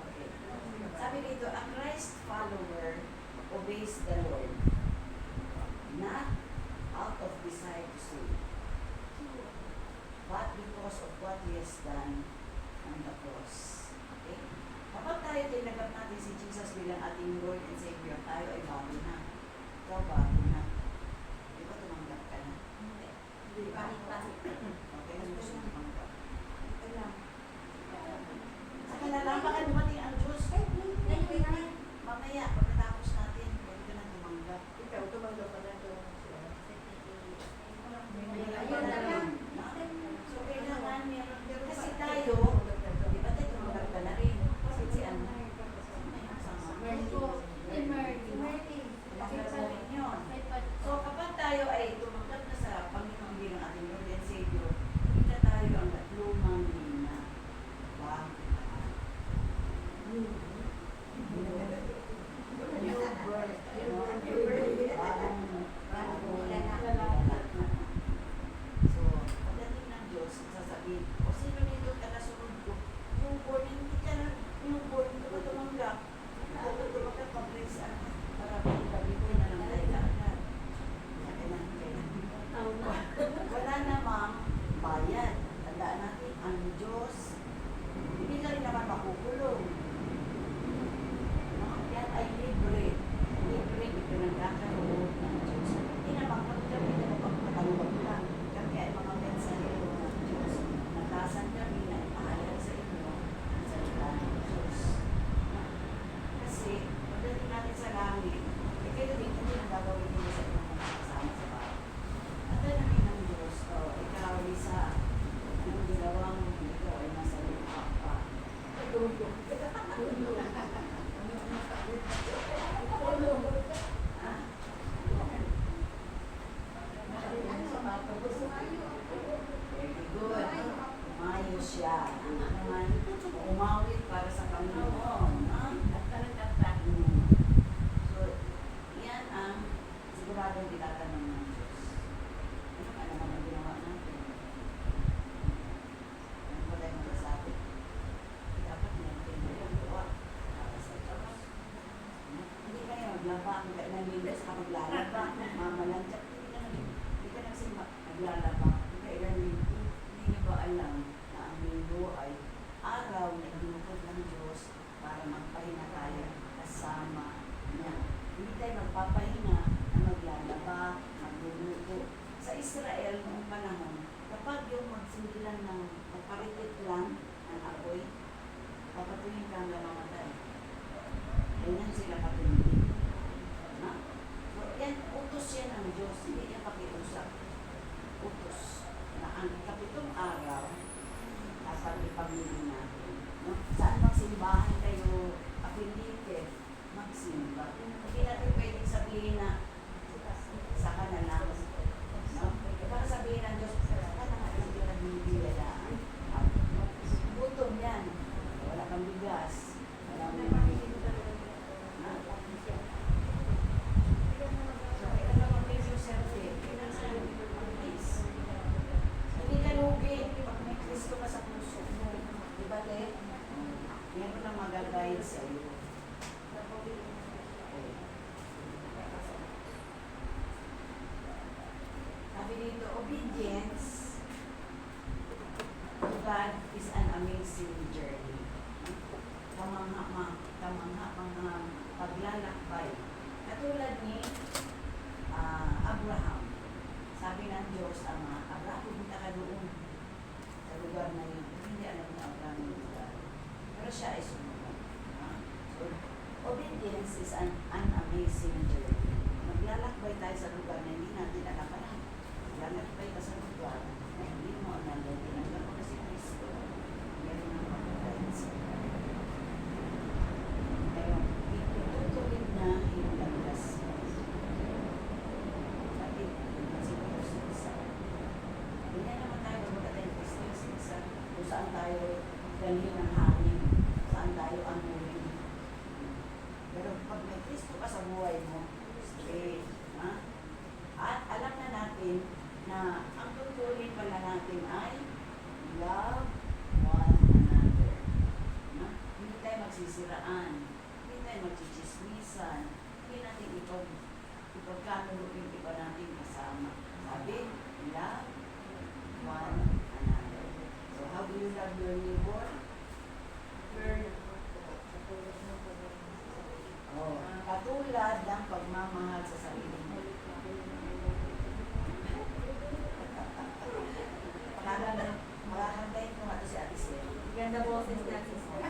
Okay. Sabi dito, a Christ follower obeys the Lord, not out of desire to sin, but because of what He has done on the cross. Okay? Kapag tayo tinanggap natin si Jesus bilang ating Lord and Savior, tayo ay bago na. Ikaw bago na. Di ba tumanggap ka na? Hindi. Hindi pa. Pahit-pahit. Okay, ano gusto mo tumanggap? Ito lang. Saka nalaman dumating ang Diyos. Wait lang. Mamaya, pagkatapos natin, pwede ka na tumanggap. Ikaw, tumanggap ka na ito. Ayun na lang. So, kailangan meron. Kasi tayo, di ba tayo tumanggap ka na rin? Kasi si ano? May kasama. Tumanggap na rin yun. So, kapag tayo ay tumanggap na sa Panginoon bilang ating Lord and Savior, hindi na tayo ang lumang na bago. So, pagdating ng Diyos, sasabihin, o sino nito kanasunod ko? Yung born, hindi ka na, yung born, hindi ko tumanggap. Hindi ko tumanggap, pag-praise ako. Para pag-ibig na lang tayo kaagad. Wala namang bayad. Tandaan natin, ang Diyos, hindi ka rin naman makukulong. No? Yan ay libre. Libre, ipinagkakaroon ng Diyos. Hindi naman kami na mapagpatalubag lang. Kami ay mga mensahero ng Diyos. Natasan kami na ipahayag sa inyo ang salita ng Diyos. Kasi, pagdating natin sa langit, kayo din hindi na gagawin nyo sa inyong mga kasama sa bahay. At tanongin ng Diyos, ikaw, Lisa, anong ginawa mo? Ikaw ay nasa lupa pa. Ha? Very good. Umayo siya. Naman, umawit para sa Panginoon. Ha? So, yan ang siguradong tinatanong ng Diyos. Ano ka naman ang ginawa natin? Ano ba tayo masasabi? Dapat natin yung gawa para sa Diyos. Hindi kayo maglaba, nangilas ka maglalaba, mamalanchak, hindi ka naglalaba, hindi niyo ba alam na ang linggo ay araw na inukod ng Diyos para magpahinga tayo kasama niya. Hindi tayo magpapahinga na maglalaba, magluluto. Sa Israel noong panahon, kapag yung magsindilan ng magparitit lang ng apoy, papatuhin ka hanggang mamatay. Ganyan sila katindig. Ha? So, yan, utos yan ang Diyos, hindi yan pakiusap. Utos. Na ang kapitong araw, dapat ipamili natin. No? Saan bang simbahan kayo affiliated? Magsimba. Hindi natin pwedeng sabihin na sa kanila. No? Baka sabihin ng Diyos, sa kanila hindi ka nagbibiyalaan. Gutom yan. Wala kang bigas. Wala kang so, kailan ka mag-praise yourself eh? Kailan sa praise? Hindi ka lugi pag may Kristo ka sa puso mo. Di ba, Te? Meron lang mag-guide sa iyo. Sabi dito, obedience to God is an amazing journey. Kamangha-manghang paglalakbay. Katulad ni Abraham. Sabi ng Diyos, Abraham, pumunta ka doon sa lugar na yun. Hindi alam ni Abraham yung lugar. Pero siya ay sumunod. So, obedience is an amazing journey. Maglalakbay tayo sa lugar na hindi natin alam pa lang. Maglalakbay ka sa lugar na hindi mo alam na tinanggal mo na si Kristo. Meron ang pagkakain sa pero itutuloy na yung laglas mo. Bakit? Kasi kung sa ganyan naman tayo bago tayo Kristo kung saan tayo dalhin ng hangin, saan tayo anurin. Pero pag may Kristo ka sa buhay mo, straight, ha? At alam na natin na ang tutuloy pala natin ay love one another. Ha? Hindi tayo magsisiraan, hindi tayo magchichismisan, hindi natin ipagkanulo yung iba natin kasama. Sabi, love one another. So how do you love your neighbor? nagmamahal sa sarili mo. Makakantayin ko nga to si Ate Sel. Ganda boses niya, sister.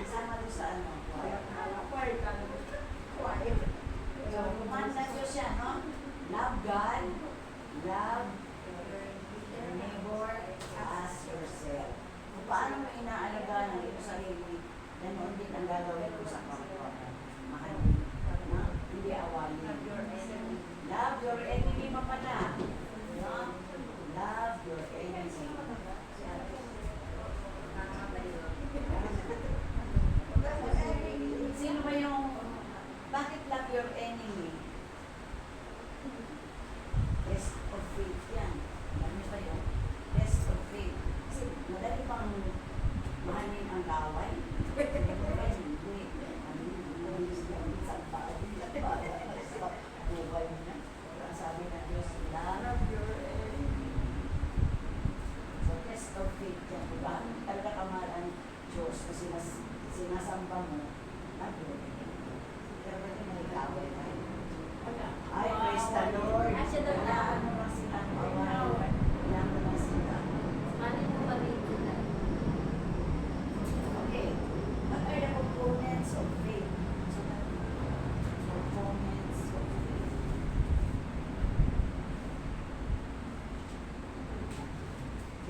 Isama to sa ano. Quiet ka naman. Quiet. So, kumanda nyo siya, no? Love God, love your neighbor as yourself. Kung paano mo inaalagaan ang iyong sarili, ganoon din ang gagawin ko sa kapwa. Mahalin, no? Hindi awayin. Love your enemy pa pala. No? Love your enemy. Sino ba yung, bakit love your enemy? Test of faith yan. Alam niyo ba yun? Test of faith. Kasi madali pang mahalin ang kaway. Hindi. Sabi ng Diyos, love your enemy. So, test of faith yan. Diba? Talaga kamahal ang Diyos na sinasamba mo, love your enemy. Pero pwede may kaway tayo. Ay, praise the Lord. Wala ano lang silang away. Wala ano lang sila. Ano yung pag-ibig nila? Okay. What are the components of faith? So, components of faith.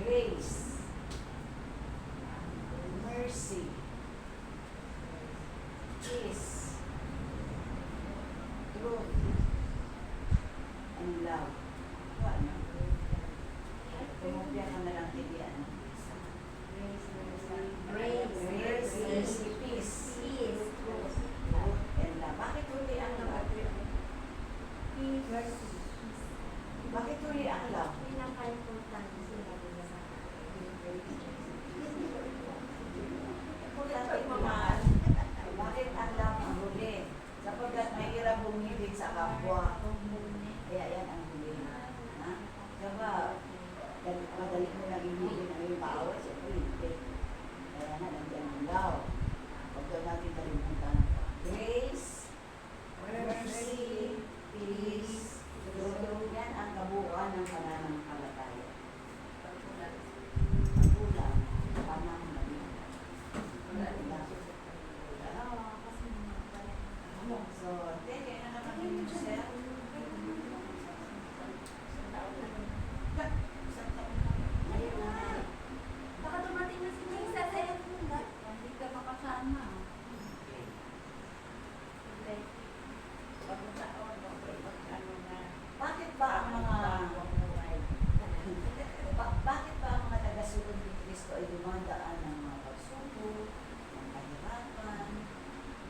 Grace. Mercy. Peace. Truth. And love. Ano? Kumupya ka na lang hindi ano. Grace, Grace, mercy, peace. peace, Truth and love. Bakit huli ang love? Bakit huli ang love? Pinaka-importante sinabi niya sa akin. Bakit mahal? Bakit ang love ang huli? Sapagkat mahirap bumibig sa kapwa. Kaya yan ang huli. Ha? Diba, madali mo nang ibigin ang iyong tao, siyempre hindi. Kaya na, nandiyan ang love. Huwag daw natin kalimutan. Grace, mercy, peace, truth. Yan ang kabuuan ng pananampalataya. Pagkulang, tamang mali. So, teke na naman yung sir. Ayun na. Baka dumating na si Jesus eh. Hindi ka makasama. Okay. Bakit ba ang bakit ba ang mga taga-sunod ni Kristo ay dumadaan ng mga pagsubok, ng kahirapan?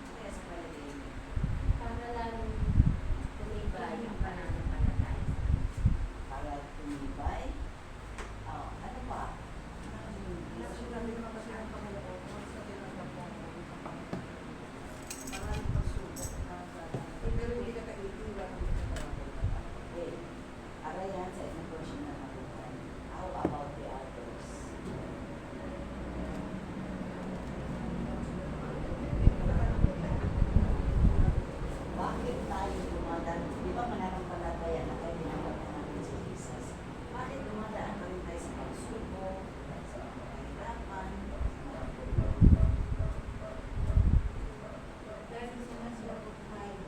Kaya sa palagay niyo, Para lang tumibay ang pananampalataya. para tumibay? Oh, ano pa? Sinabi naman kasi ang Panginoon, sa tinanggap mo, maraming pagsubok na pero hindi ka kaitiwan ng Okay. Para yan sa inyong personal na buhay. How about the others? Bakit tayo dumadaan? Di ba mananampalataya na tayo dinawag na natin si Jesus? Bakit dumadaan pa rin tayo sa pagsubok, sa kahirapan? Dahil sinasabot tayo.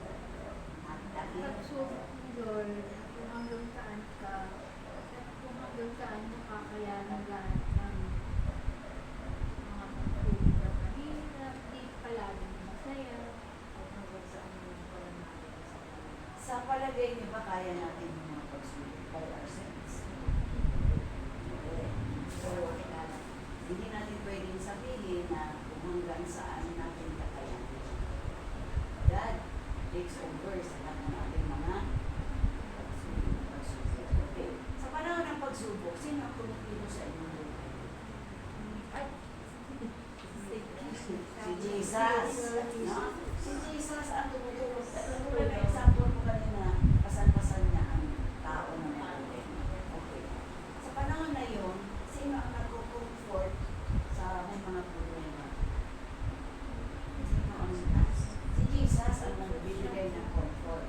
At dahil Pagsubok ng Lord, kung hanggang saan ka, at kung hanggang saan makakayanan lahat ng mga pagsubok na mahirap, di palaging masaya, kung hanggang saan mo walang makakaya sa kanila. sa palagay niyo ba kaya natin yung mga pagsubok by ourselves? Okay. So, hindi natin pwedeng sabihin na kung hanggang saan natin kakayanin. God takes over sa lahat ng ating mga pagsubok. Okay. Sa panahon ng pagsubok, sino ang pumipilo sa inyong buhay? Ay, Si Jesus. No? Si Jesus ang tumutulong. Tulad ng example ko kanina, pasan-pasan niya ang tao na may problema. Okay. Sa panahon na yun, sino ang nagko-comfort sa may mga problema? Sino ang si Jesus ang nagbibigay ng comfort.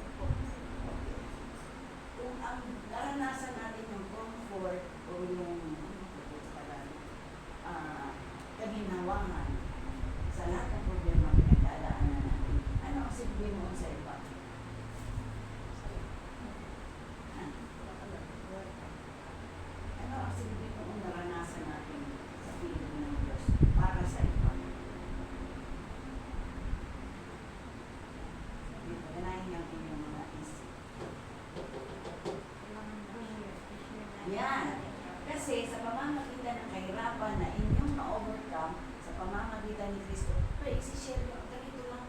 ni Kristo. Pero isi-share mo, ganito lang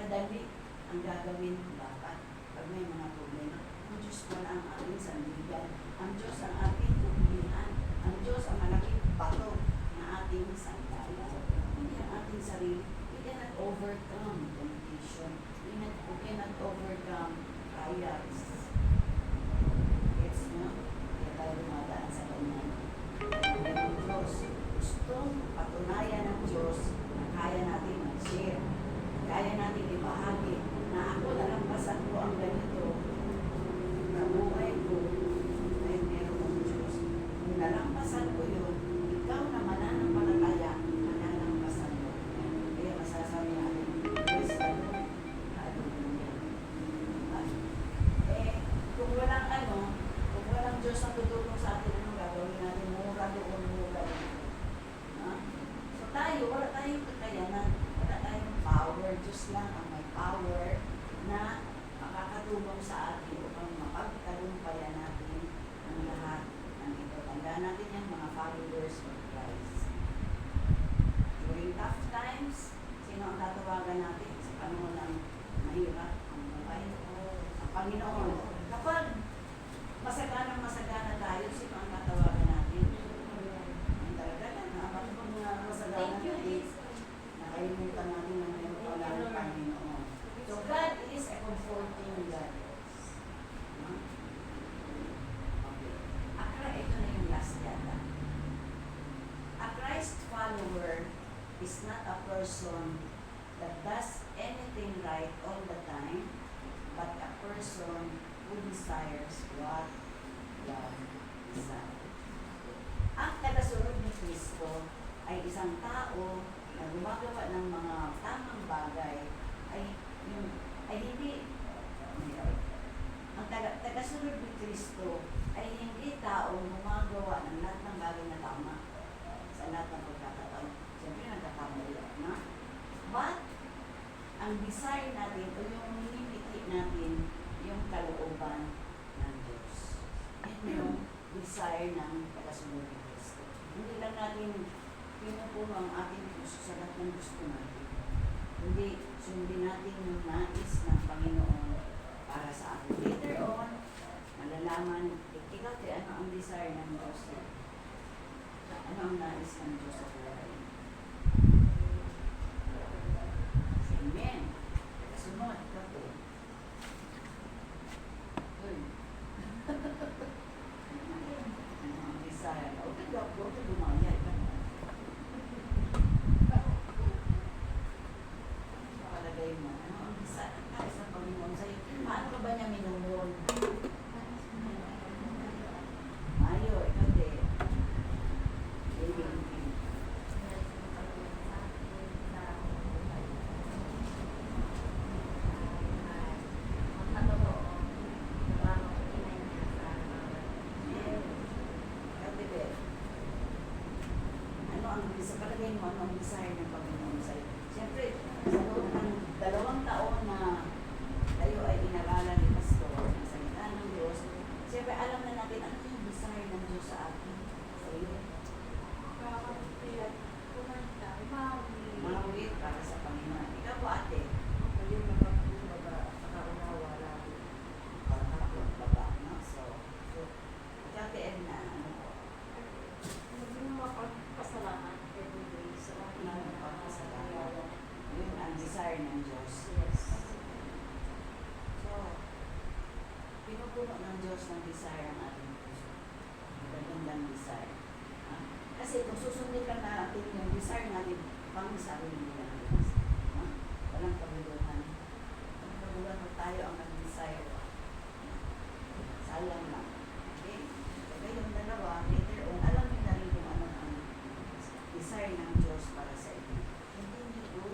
kadali ang gagawin ng dapat pag may mga problema. Ang Diyos wala ang ating sandigan. Ang Diyos ang ating pumilihan. Ang Diyos ang malaking bato na ating sandalan. Hindi ang ating sarili. We cannot overcome temptation. We cannot overcome trials. Gets nyo? Kaya tayo dumadaan sa ganyan. Kaya ang Diyos, gustong patunayan ng Diyos na kaya natin mag-share. Kaya natin ibahagi na ako nalampasan ko ang ganito na buhay ko ay meron ng Diyos. Kung nalampasan ko yun, ikaw na mananampalataya, mananampasan mo. Kaya masasabi natin, praise the Lord. Hallelujah. Kung walang Diyos na tutulong sa atin, anong gagawin natin? Mura doon. So tayo, wala tayong kakayanan. Wala tayong power. Diyos lang ang may power na makakatulong sa atin upang mapagtagumpayan natin ang lahat ng ito. Tandaan natin yung mga followers of Christ. During tough times, sino ang tatawagan natin sa panahon ng mahirap ang buhay? Ang Panginoon. Kapag masagana tayo, sino ang tatawagan natin? Ang talaga na, pag masagana Thank you, tayo, Jesus. nakalimutan natin na meron pala ng Panginoon. So God is a comforting God. Okay. Ito na yung last yata. A Christ follower is not a person that does anything right all the time, but a person who desires what God desires. Ang tagasunod ni Kristo ay isang tao na gumagawa ng mga tamang bagay ay hindi ang tagasunod ni Kristo ay hindi tao gumagawa ng lahat ng bagay na tama sa lahat ng pagkakataon. Siyempre nagkakamali na. But ang desire natin o yung minimiti natin yung kalooban ng Diyos. Yan yung desire ng tagasunod ni Kristo. Hindi lang natin pinupuno ang ating puso sa lahat ng gusto natin. Hindi sundin natin yung nais ng Panginoon para sa atin. Later on, malalaman, ikaw ano ang desire ng Diyos? Ano ang nais ng Diyos sa buhay? Amen. Kasunod, ikaw po. Uy. Ano ang desire? O, tigap ko, ito lumaya. Palagay mo, ano ang desire? Ang nais ng Panginoon sa'yo. Paano ka ba niya minumon? Mayo, ikaw din. Living in. Sa palagay mo, ano ang desire ng Panginoon sa'yo? Siyempre, sa loob ng 2 taon na tayo ay inaralan ni Pastor ng salita ng Diyos, siyempre alam na natin ano yung desire ng Diyos sa atin, sa iyo. Mawit para sa Panginoon. Ikaw po ate, Yung nakaunawa lang. baba, no? So, ate Edna, ano po? Yung mapagpasalamat every day sa lahat ng Nagpapasalamat. Yun ang desire ng Diyos. Yes. So, pinupuno ng Diyos ng desire ang ating puso. Magandang desire. Ha? Kasi kung susundin ka natin yung desire natin, pang sarili lang. Ha? Walang kabuluhan. Walang kabuluhan kung tayo ang nag-desire. Sayang lang. Okay? So, yung dalawa, later on, alam niyo na rin kung ano ang desire ng Diyos para sa inyo. Hindi nyo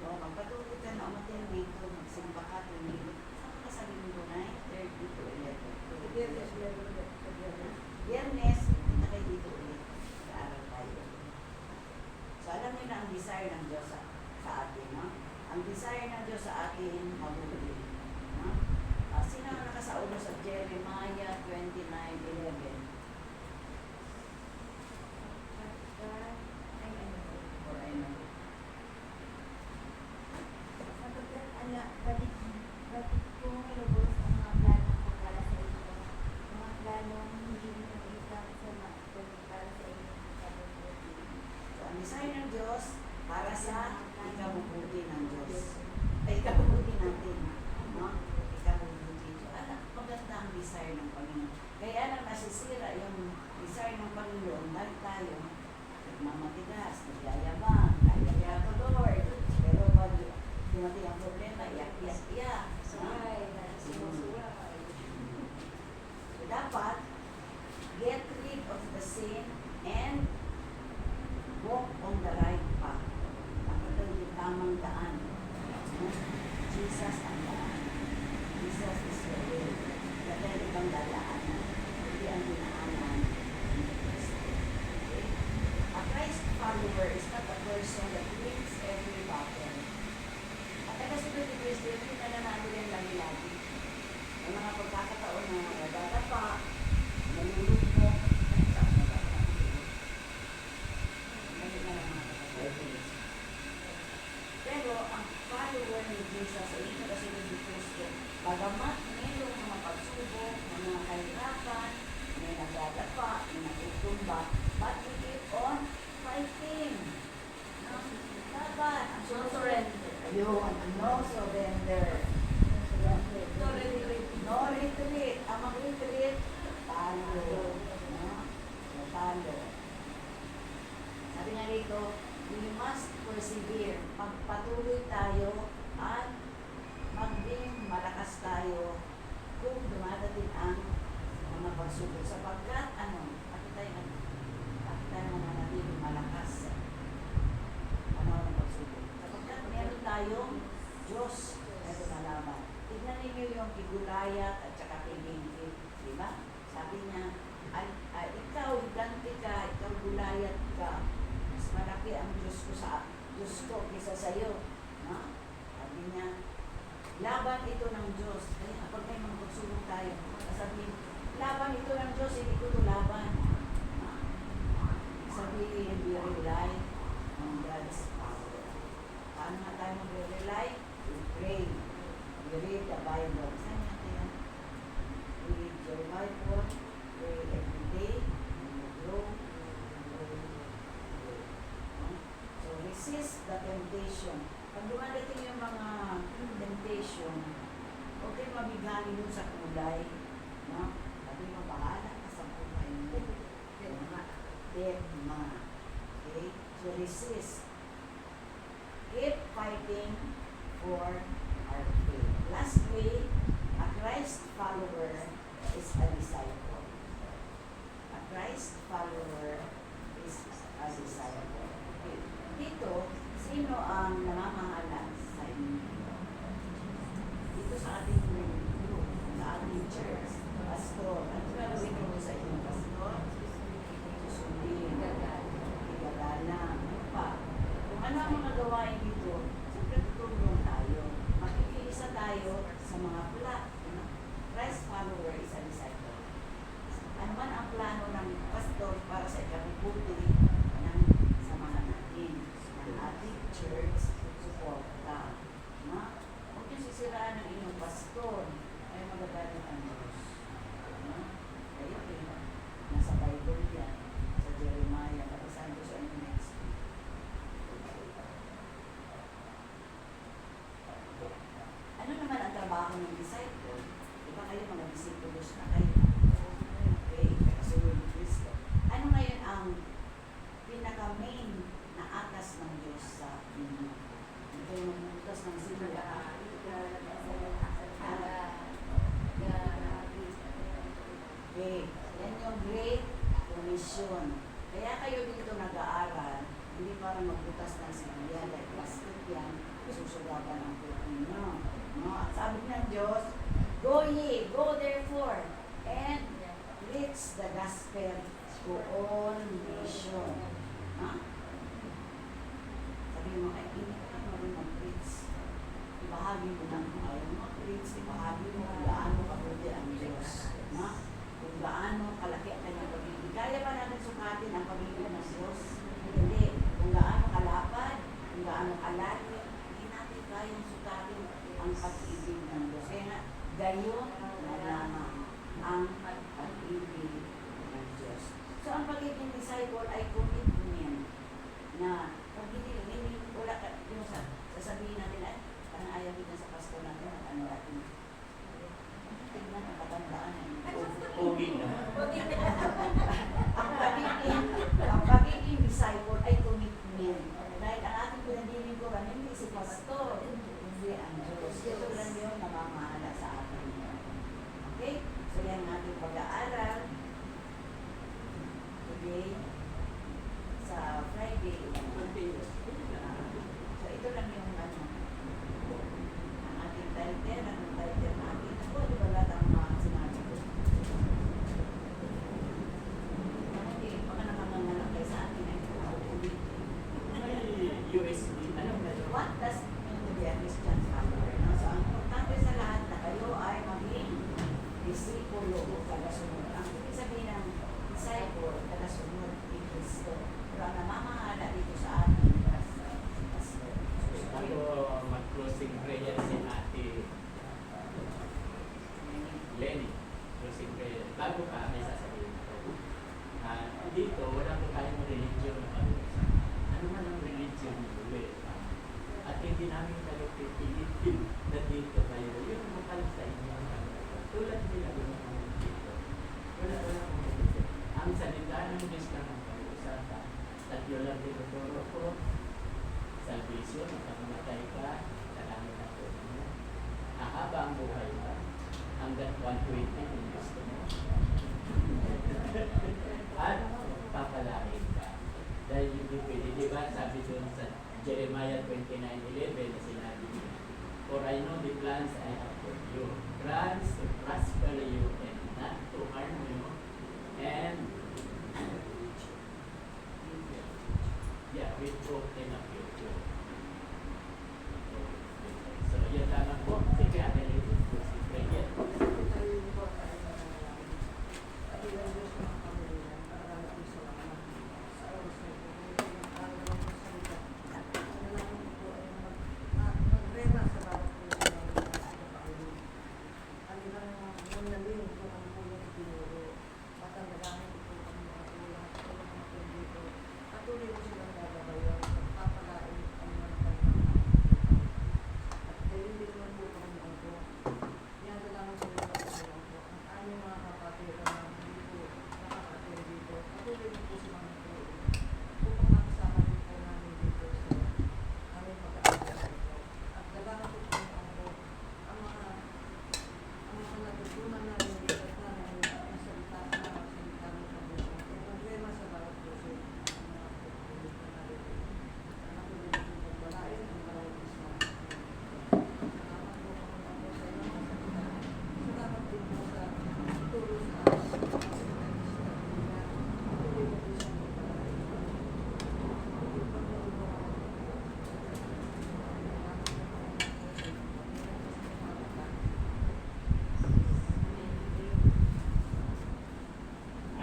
magpatuloy ka na umatin dito, magsimba ka, tumigil. Saan ka sa linggo na 30 to 11? Biyernes, punta kayo dito ulit. Mag-aaral tayo. So alam niyo na ang desire ng Diyos sa atin, no? Ang desire ng Diyos sa atin, mabuti. No? Sino ang nakasaulo sa Jeremiah 29:11? Jesus ang daan. Jesus is the way. Wala ibang dadaanan. Hindi ang dinaanan ni Kristo. Okay? A Christ follower is not a person that wins every battle. At taga-sunod ni Kristo, hindi na nanalo yan lagi-lagi. Ang mga pagkakataon na nadadapa, nalulugmok, pero ang follower ni Jesus ay hindi kasunod ni Kristo. Bagamat mayroong mga pagsubok, mga kahirapan, may nagdadapa, may natutumba, but we keep on fighting. No? Dapat. Ang No surrender. Ayun, no surrender. No retreat. No retreat. Ang mag-retreat, talo. No? So, talo. Sabi nga rito, we must persevere. Magpatuloy tayo at maging malakas tayo kung dumadating ang mga pagsubok. Sapagkat, bakit tayo mananatiling malakas? Ang pagsubok. Sapagkat meron tayong Diyos na lumalaban. Tignan ninyo yung kay Goliath at saka kay David. Diba? Sabi niya, ikaw, higanti ka, ikaw Goliath ka. Mas malaki ang Diyos ko kaysa sa'yo. No? Sabi niya, laban ito ng Diyos. Kaya kapag may mga pagsubok tayo, sabihin, laban ito ng Diyos, hindi ko ito laban. No? Sabihin, we rely on God's power. Paano nga tayo mag-rely? We pray. We read the Bible. Saan natin yan? Read your Bible. Pray every day. And you grow. So, resist the temptation. Pag dumadating yung mga temptation, huwag kayo mabigani dun sa kulay. No? Sabi mo, bahala ka sa buhay mo. Deadma. Okay? So, resist. Keep fighting for our faith. Lastly, a Christ follower is a disciple. A Christ follower is a disciple. Okay. Dito, sino ang namamahala sa inyo? Dito sa ating group, sa ating church, pastor. Ano gagawin ko sa inyong pastor? Susundin. Igagalang. Ano pa? Kung ano ang mga gawain dito, siyempre tutulong tayo. Makikiisa tayo sa mga plot. Christ follower is a disciple. Ano man ang plano ng pastor para sa ikabubuti ng samahan natin, ng ating church, suporta. No? Huwag yung sisiraan ng inyong pastor, ay magagaling ang Diyos. No? Kaya nasa Bible yan, sa Jeremiah, kapasahan ko sa inyo next week. Ano naman ang trabaho ng disciple? Diba kayo mga disciples na kayo? Okay, kasunod ni Kristo. Ano ngayon ang pinaka-main na atas ng Diyos sa inyo? Ito yung magbutas ng simula. Okay, yan yung Great Commission. Kaya kayo dito nag-aaral, hindi para magbutas ng simula, like plastic yan, susugatan ang buhay ninyo. No? At sabi ng Diyos, go ye, go therefore, and preach the gospel to all nations. Ha? Sabi mo, ay, hindi ka marunong mag-preach. Ibahagi mo lang kung ayaw mag-preach, ibahagi mo kung gaano kabuti ang Diyos. Ha? Kung gaano kalaki ang kanyang pag-ibig. Kaya ba natin sukatin ang pag-ibig ng Diyos? Hindi. Kung gaano kalapad, kung gaano kalaki, hindi natin kayang sukatin ang pag-ibig ng Diyos. Kaya nga, gayon na lamang ang pag-ibig ng Diyos. So, ang pagiging disciple ay commitment na pag hindi wala ka, yung sasabihin natin ay parang ayaw kita sa pastor natin at ano natin. Tingnan ang katandaan Pogi na. ang pagiging disciple ay commitment. Dahil ang ating pinagdilingkuran, hindi si pastor, hindi ang Diyos. Ito lang yung namamahala sa atin. Okay? So yan ang ating pag-aaral. Today, sa Friday. So ito lang yung na pipilitin na dito kayo. Yung bukal sa inyo. Tulad nila yung mga dito. Wala akong dito. Ang salita ng Diyos na ang pag-usapan. Tatlo lang tinuturo ko. Salvation, makamatay ka, salamat ako mo. Ahaba ang buhay mo. Hanggang 120 kung gusto mo. At papalain ka. Dahil hindi pwede, di ba sabi doon sa Jeremiah 29:11 na sinabi niya, for I know the plans I have for you, plans to prosper you and not to harm you, and with hope in a future. So, yan lamang po. Sige, Adeline, si Bridget.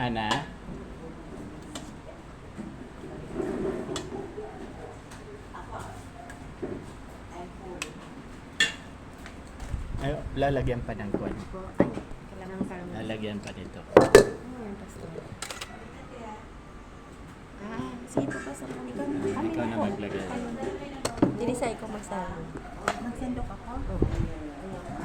Ana? Ako, I'm full. Ay, lalagyan pa ng kwan. Kailangan parang Lalagyan pa nito. ano yan, Pastor? Sige po, Pastor. Ikaw na. Ikaw na maglagay. Dinisay ko masama. Nagsendok ako? Oo.